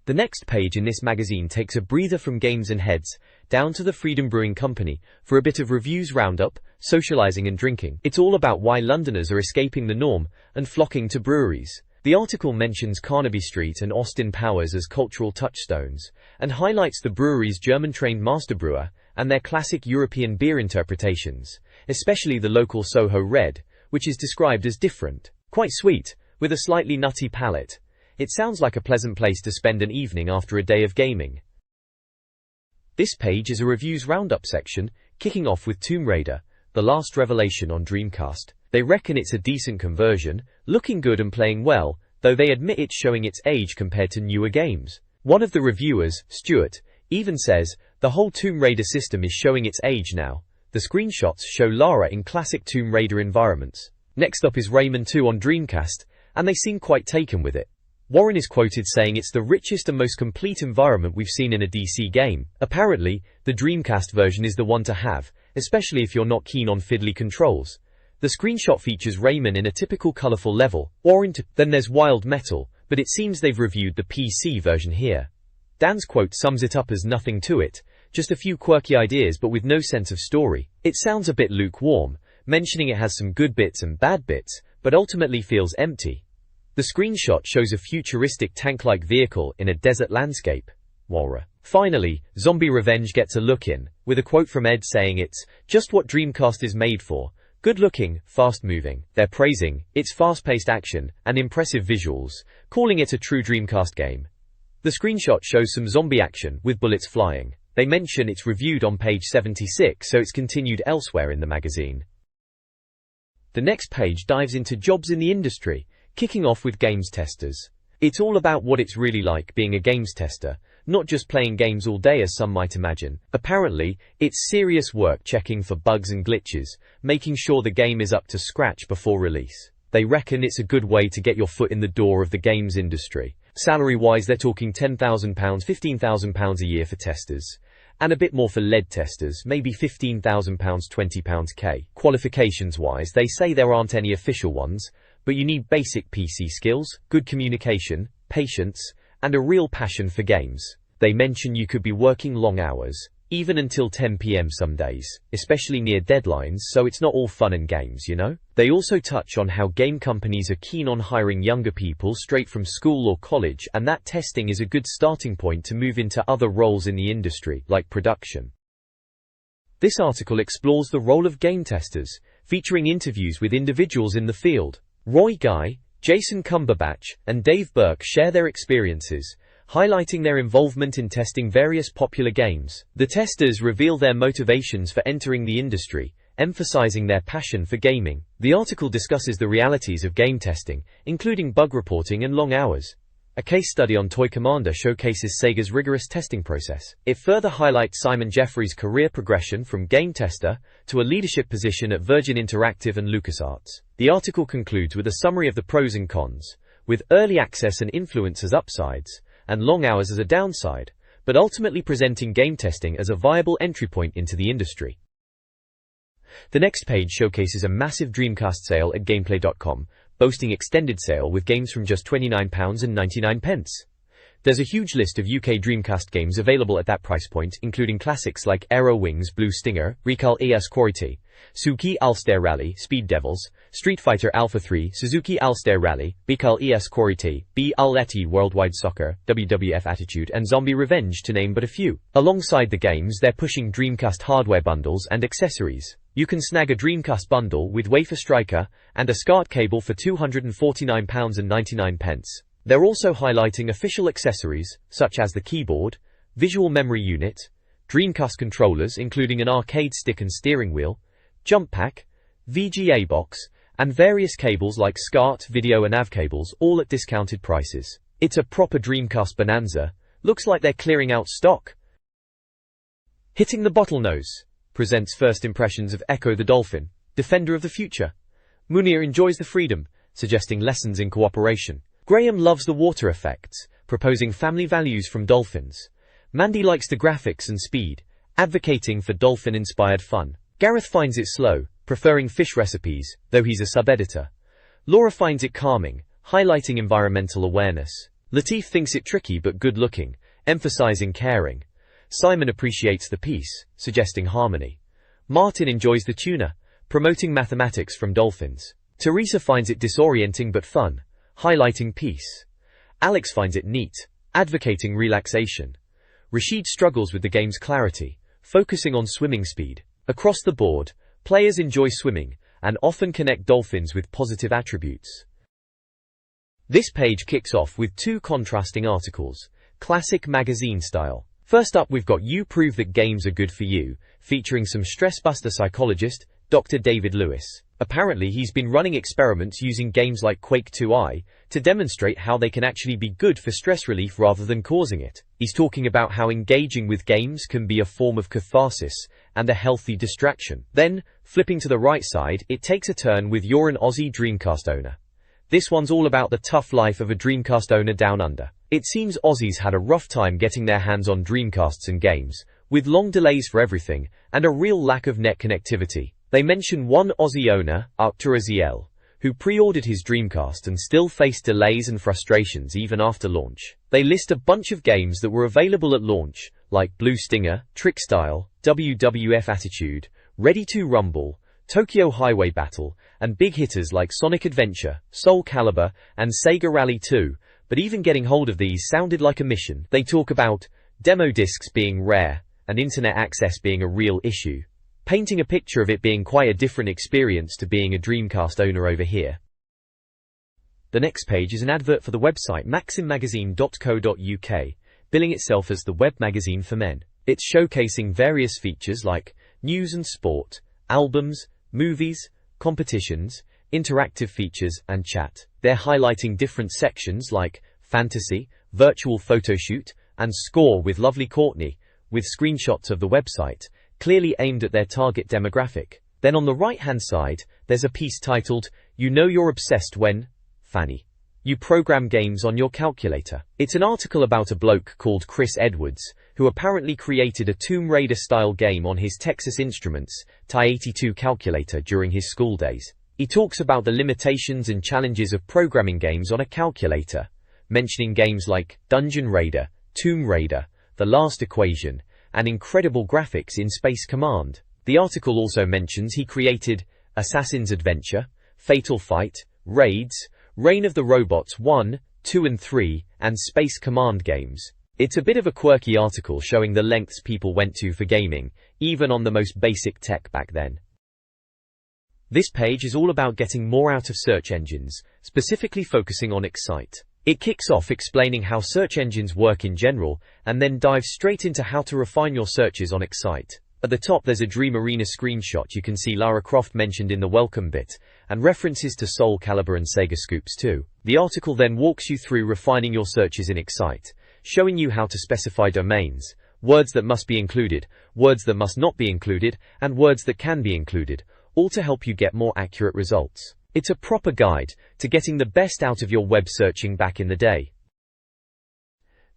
The next page in this magazine takes a breather from games and heads, down to the Freedom Brewing Company, for a bit of reviews roundup, socializing and drinking. It's all about why Londoners are escaping the norm and flocking to breweries. The article mentions Carnaby Street and Austin Powers as cultural touchstones, and highlights the brewery's German-trained master brewer, and their classic European beer interpretations, especially the local Soho Red, which is described as different. Quite sweet, with a slightly nutty palate. It sounds like a pleasant place to spend an evening after a day of gaming. This page is a reviews roundup section, kicking off with Tomb Raider, the last revelation on Dreamcast. They reckon it's a decent conversion, looking good and playing well, though they admit it's showing its age compared to newer games. One of the reviewers, Stuart, even says, the whole Tomb Raider system is showing its age now. The screenshots show Lara in classic Tomb Raider environments. Next up is Rayman 2 on Dreamcast, and they seem quite taken with it. Warren is quoted saying it's the richest and most complete environment we've seen in a DC game. Apparently, the Dreamcast version is the one to have, especially if you're not keen on fiddly controls. The screenshot features Rayman in a typical colorful level, then there's Wild Metal, but it seems they've reviewed the PC version here. Dan's quote sums it up as nothing to it, just a few quirky ideas but with no sense of story. It sounds a bit lukewarm, mentioning it has some good bits and bad bits, but ultimately feels empty. The screenshot shows a futuristic tank-like vehicle in a desert landscape. Walra. Finally, Zombie Revenge gets a look in, with a quote from Ed saying it's just what Dreamcast is made for. Good looking, fast moving. They're praising its fast-paced action and impressive visuals, calling it a true Dreamcast game. The screenshot shows some zombie action with bullets flying. They mention it's reviewed on page 76, so it's continued elsewhere in the magazine. The next page dives into jobs in the industry, kicking off with games testers. It's all about what it's really like being a games tester, not just playing games all day as some might imagine. Apparently, it's serious work checking for bugs and glitches, making sure the game is up to scratch before release. They reckon it's a good way to get your foot in the door of the games industry. Salary-wise, they're talking £10,000, £15,000 a year for testers, and a bit more for lead testers, maybe £15,000, £20k. Qualifications-wise, they say there aren't any official ones, but you need basic PC skills, good communication, patience, and a real passion for games. They mention you could be working long hours, even until 10 p.m. some days, especially near deadlines, so it's not all fun and games, you know? They also touch on how game companies are keen on hiring younger people straight from school or college, and that testing is a good starting point to move into other roles in the industry, like production. This article explores the role of game testers, featuring interviews with individuals in the field. Roy Guy, Jason Cumberbatch, and Dave Burke share their experiences, highlighting their involvement in testing various popular games. The testers reveal their motivations for entering the industry, emphasizing their passion for gaming. The article discusses the realities of game testing, including bug reporting and long hours. A case study on Toy Commander showcases Sega's rigorous testing process. It further highlights Simon Jeffrey's career progression from game tester to a leadership position at Virgin Interactive and LucasArts. The article concludes with a summary of the pros and cons, with early access and influence as upsides, and long hours as a downside, but ultimately presenting game testing as a viable entry point into the industry. The next page showcases a massive Dreamcast sale at Gameplay.com, boasting extended sale with games from just £29.99. There's a huge list of UK Dreamcast games available at that price point, including classics like Aero Wings Blue Stinger, Recall ES Quality, Suzuki All-Star Rally, Speed Devils, Street Fighter Alpha 3, Suzuki All-Star Rally, Recall ES Quality, B. Aleti Worldwide Soccer, WWF Attitude, and Zombie Revenge to name but a few. Alongside the games, they're pushing Dreamcast hardware bundles and accessories. You can snag a Dreamcast bundle with Wafer Striker and a SCART cable for £249.99. They're also highlighting official accessories, such as the keyboard, visual memory unit, Dreamcast controllers including an arcade stick and steering wheel, jump pack, VGA box, and various cables like SCART, video and AV cables, all at discounted prices. It's a proper Dreamcast bonanza. Looks like they're clearing out stock. Hitting the Bottlenose presents first impressions of Echo the Dolphin, Defender of the Future. Munir enjoys the freedom, suggesting lessons in cooperation. Graham loves the water effects, proposing family values from dolphins. Mandy likes the graphics and speed, advocating for dolphin-inspired fun. Gareth finds it slow, preferring fish recipes, though he's a sub-editor. Laura finds it calming, highlighting environmental awareness. Latif thinks it tricky but good-looking, emphasizing caring. Simon appreciates the piece, suggesting harmony. Martin enjoys the tuna, promoting mathematics from dolphins. Teresa finds it disorienting but fun, highlighting peace. Alex finds it neat, advocating relaxation. Rashid struggles with the game's clarity, focusing on swimming speed. Across the board, players enjoy swimming, and often connect dolphins with positive attributes. This page kicks off with two contrasting articles, classic magazine style. First up, we've got You Prove That Games Are Good For You, featuring some stress-buster psychologist, Dr. David Lewis. Apparently, he's been running experiments using games like Quake 2i to demonstrate how they can actually be good for stress relief rather than causing it. He's talking about how engaging with games can be a form of catharsis and a healthy distraction. Then, flipping to the right side, it takes a turn with You're an Aussie Dreamcast owner. This one's all about the tough life of a Dreamcast owner down under. It seems Aussies had a rough time getting their hands on Dreamcasts and games, with long delays for everything, and a real lack of net connectivity. They mention one Aussie owner, Arctur Aziel, who pre-ordered his Dreamcast and still faced delays and frustrations even after launch. They list a bunch of games that were available at launch, like Blue Stinger, Trick Style, WWF Attitude, Ready to Rumble, Tokyo Highway Battle, and big hitters like Sonic Adventure, Soul Calibur, and Sega Rally 2, but even getting hold of these sounded like a mission. They talk about demo discs being rare, and internet access being a real issue, painting a picture of it being quite a different experience to being a Dreamcast owner over here. The next page is an advert for the website maximmagazine.co.uk, billing itself as the web magazine for men. It's showcasing various features like news and sport, albums, movies, competitions, interactive features, and chat. They're highlighting different sections like fantasy, virtual photoshoot, and score with lovely Courtney, with screenshots of the website, clearly aimed at their target demographic. Then on the right-hand side, there's a piece titled, "You Know You're Obsessed When, Fanny. You Program Games on Your Calculator." It's an article about a bloke called Chris Edwards, who apparently created a Tomb Raider-style game on his Texas Instruments TI-82 calculator during his school days. He talks about the limitations and challenges of programming games on a calculator, mentioning games like Dungeon Raider, Tomb Raider, The Last Equation, and incredible graphics in Space Command. The article also mentions he created Assassin's Adventure, Fatal Fight, Raids, Reign of the Robots 1, 2 and 3, and Space Command games. It's a bit of a quirky article showing the lengths people went to for gaming, even on the most basic tech back then. This page is all about getting more out of search engines, specifically focusing on Excite. It kicks off explaining how search engines work in general, and then dives straight into how to refine your searches on Excite. At the top there's a Dream Arena screenshot you can see Lara Croft mentioned in the welcome bit, and references to Soul Calibur and Sega Scoops too. The article then walks you through refining your searches in Excite, showing you how to specify domains, words that must be included, words that must not be included, and words that can be included, all to help you get more accurate results. It's a proper guide to getting the best out of your web searching back in the day.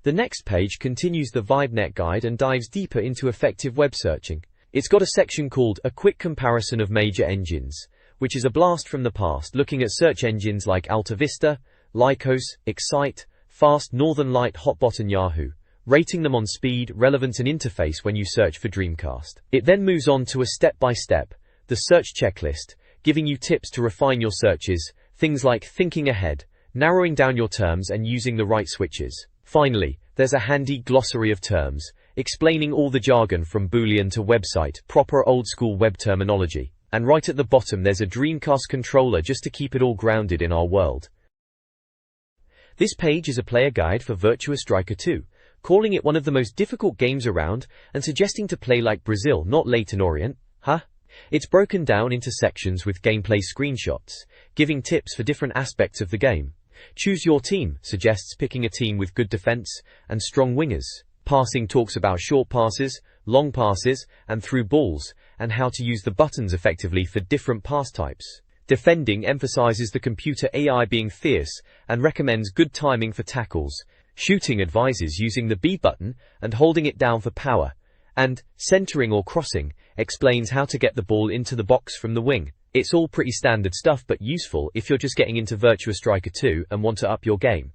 The next page continues the VibeNet guide and dives deeper into effective web searching. It's got a section called A Quick Comparison of Major Engines, which is a blast from the past looking at search engines like AltaVista, Lycos, Excite, Fast, Northern Light, Hotbot and Yahoo, rating them on speed, relevance and interface when you search for Dreamcast. It then moves on to a step-by-step, the search checklist, giving you tips to refine your searches, things like thinking ahead, narrowing down your terms and using the right switches. Finally, there's a handy glossary of terms, explaining all the jargon from Boolean to website, proper old-school web terminology. And right at the bottom there's a Dreamcast controller just to keep it all grounded in our world. This page is a player guide for Virtua Striker 2, calling it one of the most difficult games around and suggesting to play like Brazil, not Leyton Orient. It's broken down into sections with gameplay screenshots, giving tips for different aspects of the game. Choose your team suggests picking a team with good defense and strong wingers. Passing talks about short passes, long passes, and through balls, and how to use the buttons effectively for different pass types. Defending emphasizes the computer AI being fierce and recommends good timing for tackles. Shooting advises using the B button and holding it down for power. And centering or crossing explains how to get the ball into the box from the wing. It's all pretty standard stuff but useful if you're just getting into Virtua Striker 2 and want to up your game.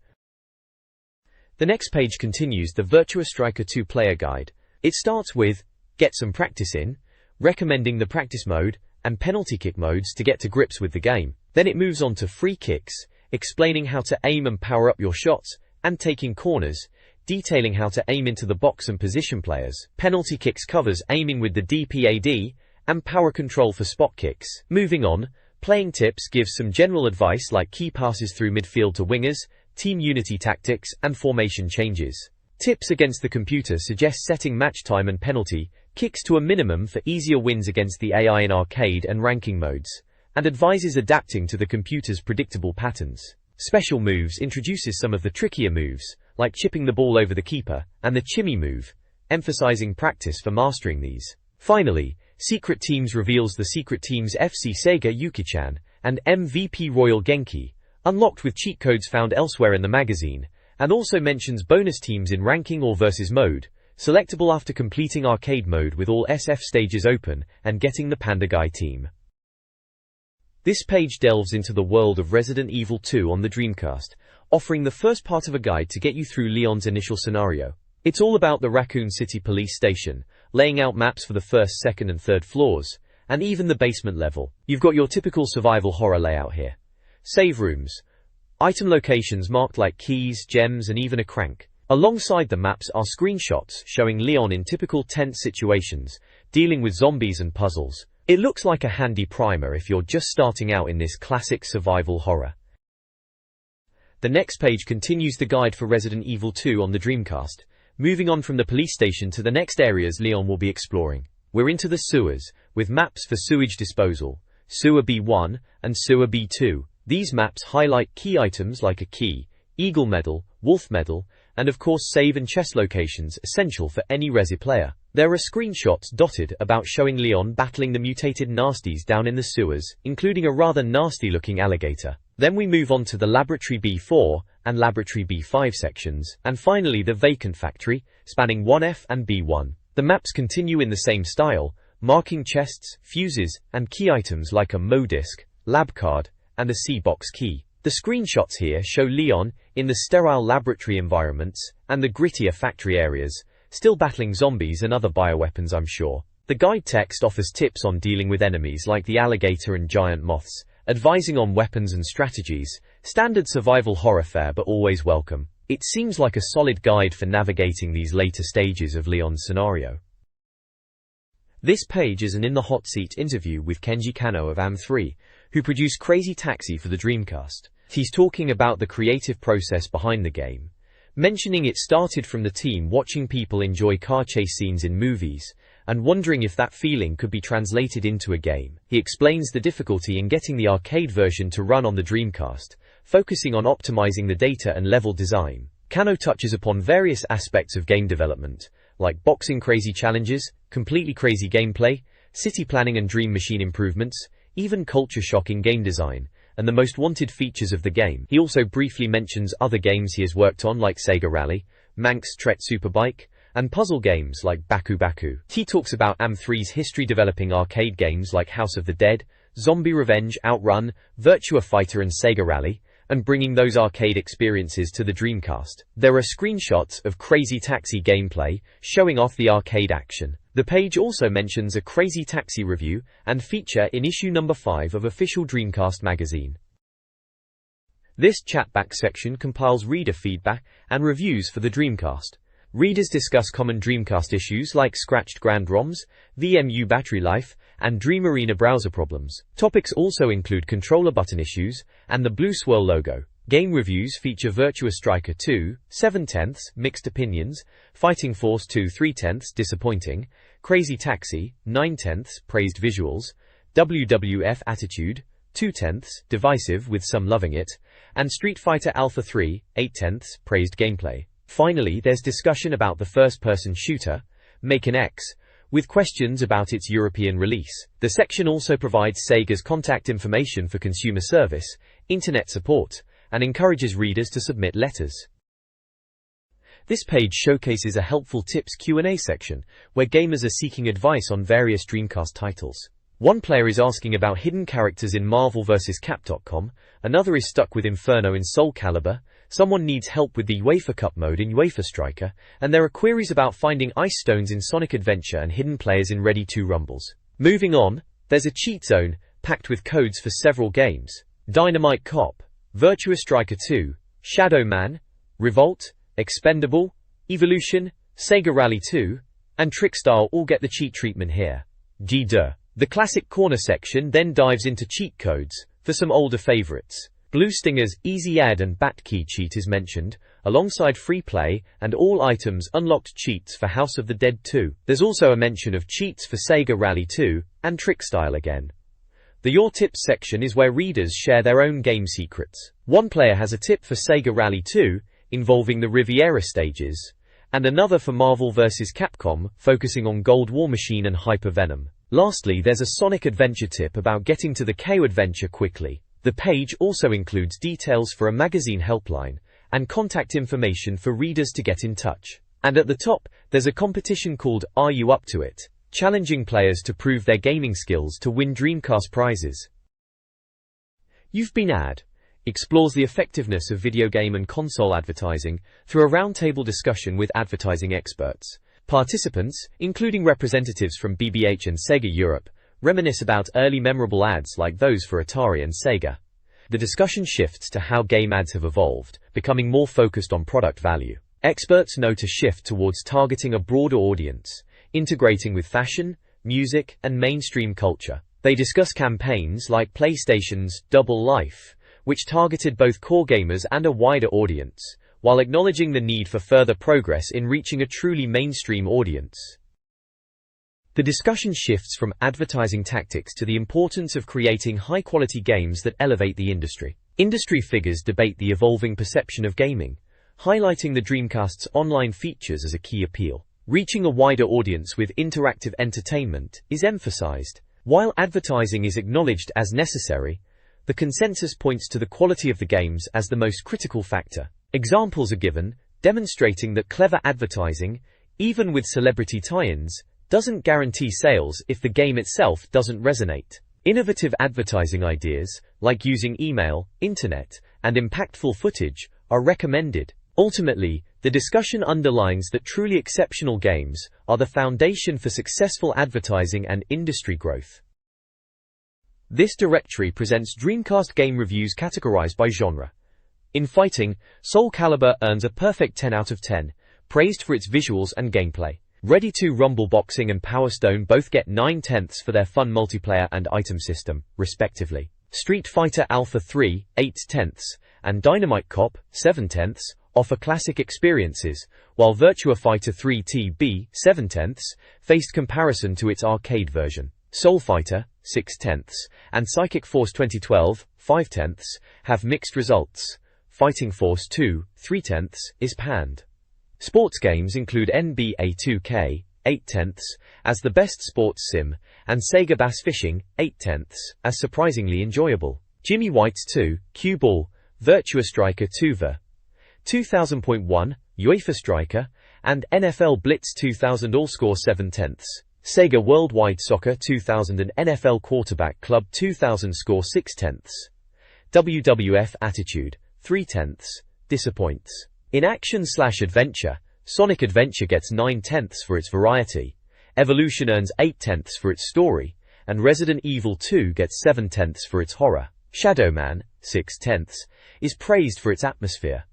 The next page continues the Virtua Striker 2 player guide. It starts with get some practice in, recommending the practice mode and penalty kick modes to get to grips with the game. Then it moves on to free kicks, explaining how to aim and power up your shots, and taking corners, detailing how to aim into the box and position players. Penalty kicks covers aiming with the DPAD, and power control for spot kicks. Moving on, playing tips gives some general advice like key passes through midfield to wingers, team unity tactics, and formation changes. Tips against the computer suggest setting match time and penalty kicks to a minimum for easier wins against the AI in arcade and ranking modes, and advises adapting to the computer's predictable patterns. Special moves introduces some of the trickier moves, like chipping the ball over the keeper, and the chimmy move, emphasizing practice for mastering these. Finally, Secret Teams reveals the Secret Teams FC Sega Yuki-chan and MVP Royal Genki, unlocked with cheat codes found elsewhere in the magazine, and also mentions bonus teams in ranking or versus mode, selectable after completing arcade mode with all SF stages open and getting the Panda Guy team. This page delves into the world of Resident Evil 2 on the Dreamcast, offering the first part of a guide to get you through Leon's initial scenario. It's all about the Raccoon City police station, laying out maps for the first, second and third floors, and even the basement level. You've got your typical survival horror layout here. Save rooms, item locations marked like keys, gems and even a crank. Alongside the maps are screenshots showing Leon in typical tense situations, dealing with zombies and puzzles. It looks like a handy primer if you're just starting out in this classic survival horror. The next page continues the guide for Resident Evil 2 on the Dreamcast, moving on from the police station to the next areas Leon will be exploring. We're into the sewers, with maps for sewage disposal, Sewer B1 and Sewer B2. These maps highlight key items like a key, Eagle Medal, Wolf Medal, and of course save and chest locations essential for any Resi player. There are screenshots dotted about showing Leon battling the mutated nasties down in the sewers, including a rather nasty looking alligator. Then we move on to the Laboratory B4 and Laboratory B5 sections, and finally the Vacant Factory, spanning 1F and B1. The maps continue in the same style, marking chests, fuses, and key items like a MO-disc, lab card, and a C-box key. The screenshots here show Leon in the sterile laboratory environments and the grittier factory areas, still battling zombies and other bioweapons, I'm sure. The guide text offers tips on dealing with enemies like the alligator and giant moths, advising on weapons and strategies. Standard survival horror fare, but always welcome. It seems like a solid guide for navigating these later stages of Leon's scenario. This page is an In the Hot Seat interview with Kenji Kano of AM3, who produced Crazy Taxi for the Dreamcast. He's talking about the creative process behind the game, mentioning it started from the team watching people enjoy car chase scenes in movies, and wondering if that feeling could be translated into a game. He explains the difficulty in getting the arcade version to run on the Dreamcast, focusing on optimizing the data and level design. Kano touches upon various aspects of game development, like boxing crazy challenges, completely crazy gameplay, city planning and dream machine improvements, even culture-shocking game design, and the most wanted features of the game. He also briefly mentions other games he has worked on like Sega Rally, Manx Tret Superbike, and puzzle games like Baku Baku. He talks about AM3's history developing arcade games like House of the Dead, Zombie Revenge, Outrun, Virtua Fighter and Sega Rally, and bringing those arcade experiences to the Dreamcast. There are screenshots of Crazy Taxi gameplay showing off the arcade action. The page also mentions a Crazy Taxi review and feature in issue number 5 of official Dreamcast magazine. This chatback section compiles reader feedback and reviews for the Dreamcast. Readers discuss common Dreamcast issues like scratched Grand ROMs, VMU battery life, and Dream Arena browser problems. Topics also include controller button issues and the Blue Swirl logo. Game reviews feature Virtua Striker 2, 7/10, mixed opinions, Fighting Force 2 3/10, disappointing, Crazy Taxi, 9/10, praised visuals, WWF Attitude, 2/10, divisive with some loving it, and Street Fighter Alpha 3, 8/10, praised gameplay. Finally, there's discussion about the first-person shooter, Maken X, with questions about its European release. The section also provides Sega's contact information for consumer service, internet support, and encourages readers to submit letters. This page showcases a helpful tips Q&A section, where gamers are seeking advice on various Dreamcast titles. One player is asking about hidden characters in Marvel vs. Cap.com, another is stuck with Inferno in Soul Calibur, someone needs help with the UEFA Cup mode in UEFA Striker, and there are queries about finding ice stones in Sonic Adventure and hidden players in Ready 2 Rumbles. Moving on, there's a cheat zone, packed with codes for several games. Dynamite Cop, Virtua Striker 2, Shadow Man, Revolt, Expendable, Evolution, Sega Rally 2, and Trickstar all get the cheat treatment here. The classic corner section then dives into cheat codes for some older favorites. Blue Stinger's Easy Add and Bat Key cheat is mentioned, alongside free play and all items unlocked cheats for House of the Dead 2. There's also a mention of cheats for Sega Rally 2 and Trickstyle again. The Your Tips section is where readers share their own game secrets. One player has a tip for Sega Rally 2 involving the Riviera stages, and another for Marvel vs. Capcom focusing on Gold War Machine and Hyper Venom. Lastly, there's a Sonic Adventure tip about getting to the KO Adventure quickly. The page also includes details for a magazine helpline and contact information for readers to get in touch. And at the top, there's a competition called Are You Up To It?, challenging players to prove their gaming skills to win Dreamcast prizes. You've been ad. explores the effectiveness of video game and console advertising through a roundtable discussion with advertising experts. Participants, including representatives from BBH and SEGA Europe, reminisce about early memorable ads like those for Atari and Sega. The discussion shifts to how game ads have evolved, becoming more focused on product value. Experts note a shift towards targeting a broader audience, integrating with fashion, music, and mainstream culture. They discuss campaigns like PlayStation's Double Life, which targeted both core gamers and a wider audience, while acknowledging the need for further progress in reaching a truly mainstream audience. The discussion shifts from advertising tactics to the importance of creating high-quality games that elevate the industry. Industry figures debate the evolving perception of gaming, highlighting the Dreamcast's online features as a key appeal. Reaching a wider audience with interactive entertainment is emphasized. While advertising is acknowledged as necessary, the consensus points to the quality of the games as the most critical factor. Examples are given, demonstrating that clever advertising, even with celebrity tie-ins, doesn't guarantee sales if the game itself doesn't resonate. Innovative advertising ideas, like using email, internet, and impactful footage, are recommended. Ultimately, the discussion underlines that truly exceptional games are the foundation for successful advertising and industry growth. This directory presents Dreamcast game reviews categorized by genre. In fighting, Soul Calibur earns a perfect 10 out of 10, praised for its visuals and gameplay. Ready 2 Rumble Boxing and Power Stone both get 9/10 for their fun multiplayer and item system, respectively. Street Fighter Alpha 3, 8/10, and Dynamite Cop, 7/10, offer classic experiences, while Virtua Fighter 3 TB, 7/10, faced comparison to its arcade version. Soul Fighter, 6/10, and Psychic Force 2012, 5/10, have mixed results. Fighting Force 2, 3/10, is panned. Sports games include NBA 2K, 8/10, as the best sports sim, and Sega Bass Fishing, 8/10, as surprisingly enjoyable. Jimmy White's 2, Cue Ball, Virtua Striker 2V, 2000.1, UEFA Striker, and NFL Blitz 2000 all score 7/10. Sega Worldwide Soccer 2000 and NFL Quarterback Club 2000 score 6/10. WWF Attitude, 3/10, disappoints. In action/adventure, Sonic Adventure gets 9/10 for its variety, Evolution earns 8/10 for its story, and Resident Evil 2 gets 7/10 for its horror. Shadow Man, 6/10, is praised for its atmosphere.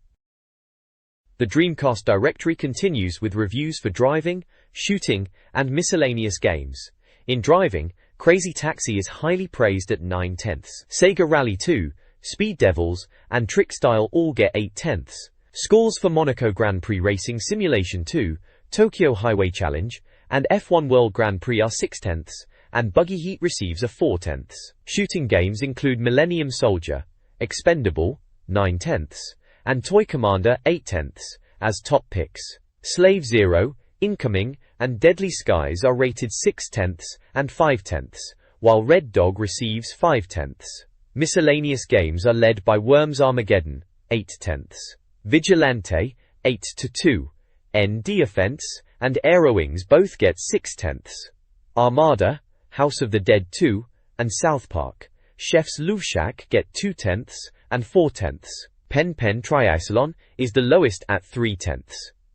The Dreamcast directory continues with reviews for driving, shooting, and miscellaneous games. In driving, Crazy Taxi is highly praised at 9/10. Sega Rally 2, Speed Devils, and Trick Style all get 8/10. Scores for Monaco Grand Prix Racing Simulation 2, Tokyo Highway Challenge, and F1 World Grand Prix are 6/10, and Buggy Heat receives a 4/10. Shooting games include Millennium Soldier, Expendable, 9/10, and Toy Commander, 8/10, as top picks. Slave Zero, Incoming, and Deadly Skies are rated 6/10 and 5/10, while Red Dog receives 5/10. Miscellaneous games are led by Worms Armageddon, 8/10. Vigilante, 8/2, ND Offense, and Aerowings both get 6/10. Armada, House of the Dead 2, and South Park, Chef's Love Shack get 2/10 and 4/10. Pen Pen Triathlon is the lowest at 3/10.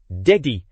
Deddy.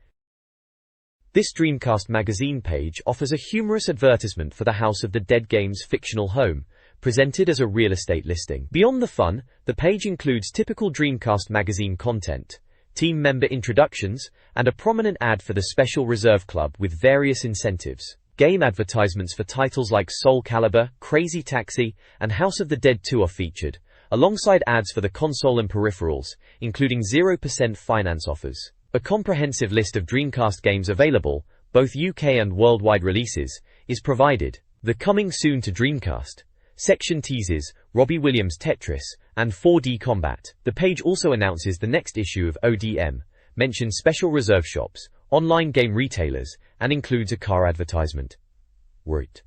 This Dreamcast magazine page offers a humorous advertisement for the House of the Dead game's fictional home, presented as a real estate listing. Beyond the fun, the page includes typical Dreamcast magazine content, team member introductions, and a prominent ad for the Special Reserve Club with various incentives. Game advertisements for titles like Soul Calibur, Crazy Taxi, and House of the Dead 2 are featured, alongside ads for the console and peripherals, including 0% finance offers. A comprehensive list of Dreamcast games available, both UK and worldwide releases, is provided. The coming soon to Dreamcast section teases Robbie Williams' Tetris and 4D Combat. The page also announces the next issue of ODM, mentions special reserve shops, online game retailers, and includes a car advertisement. Root.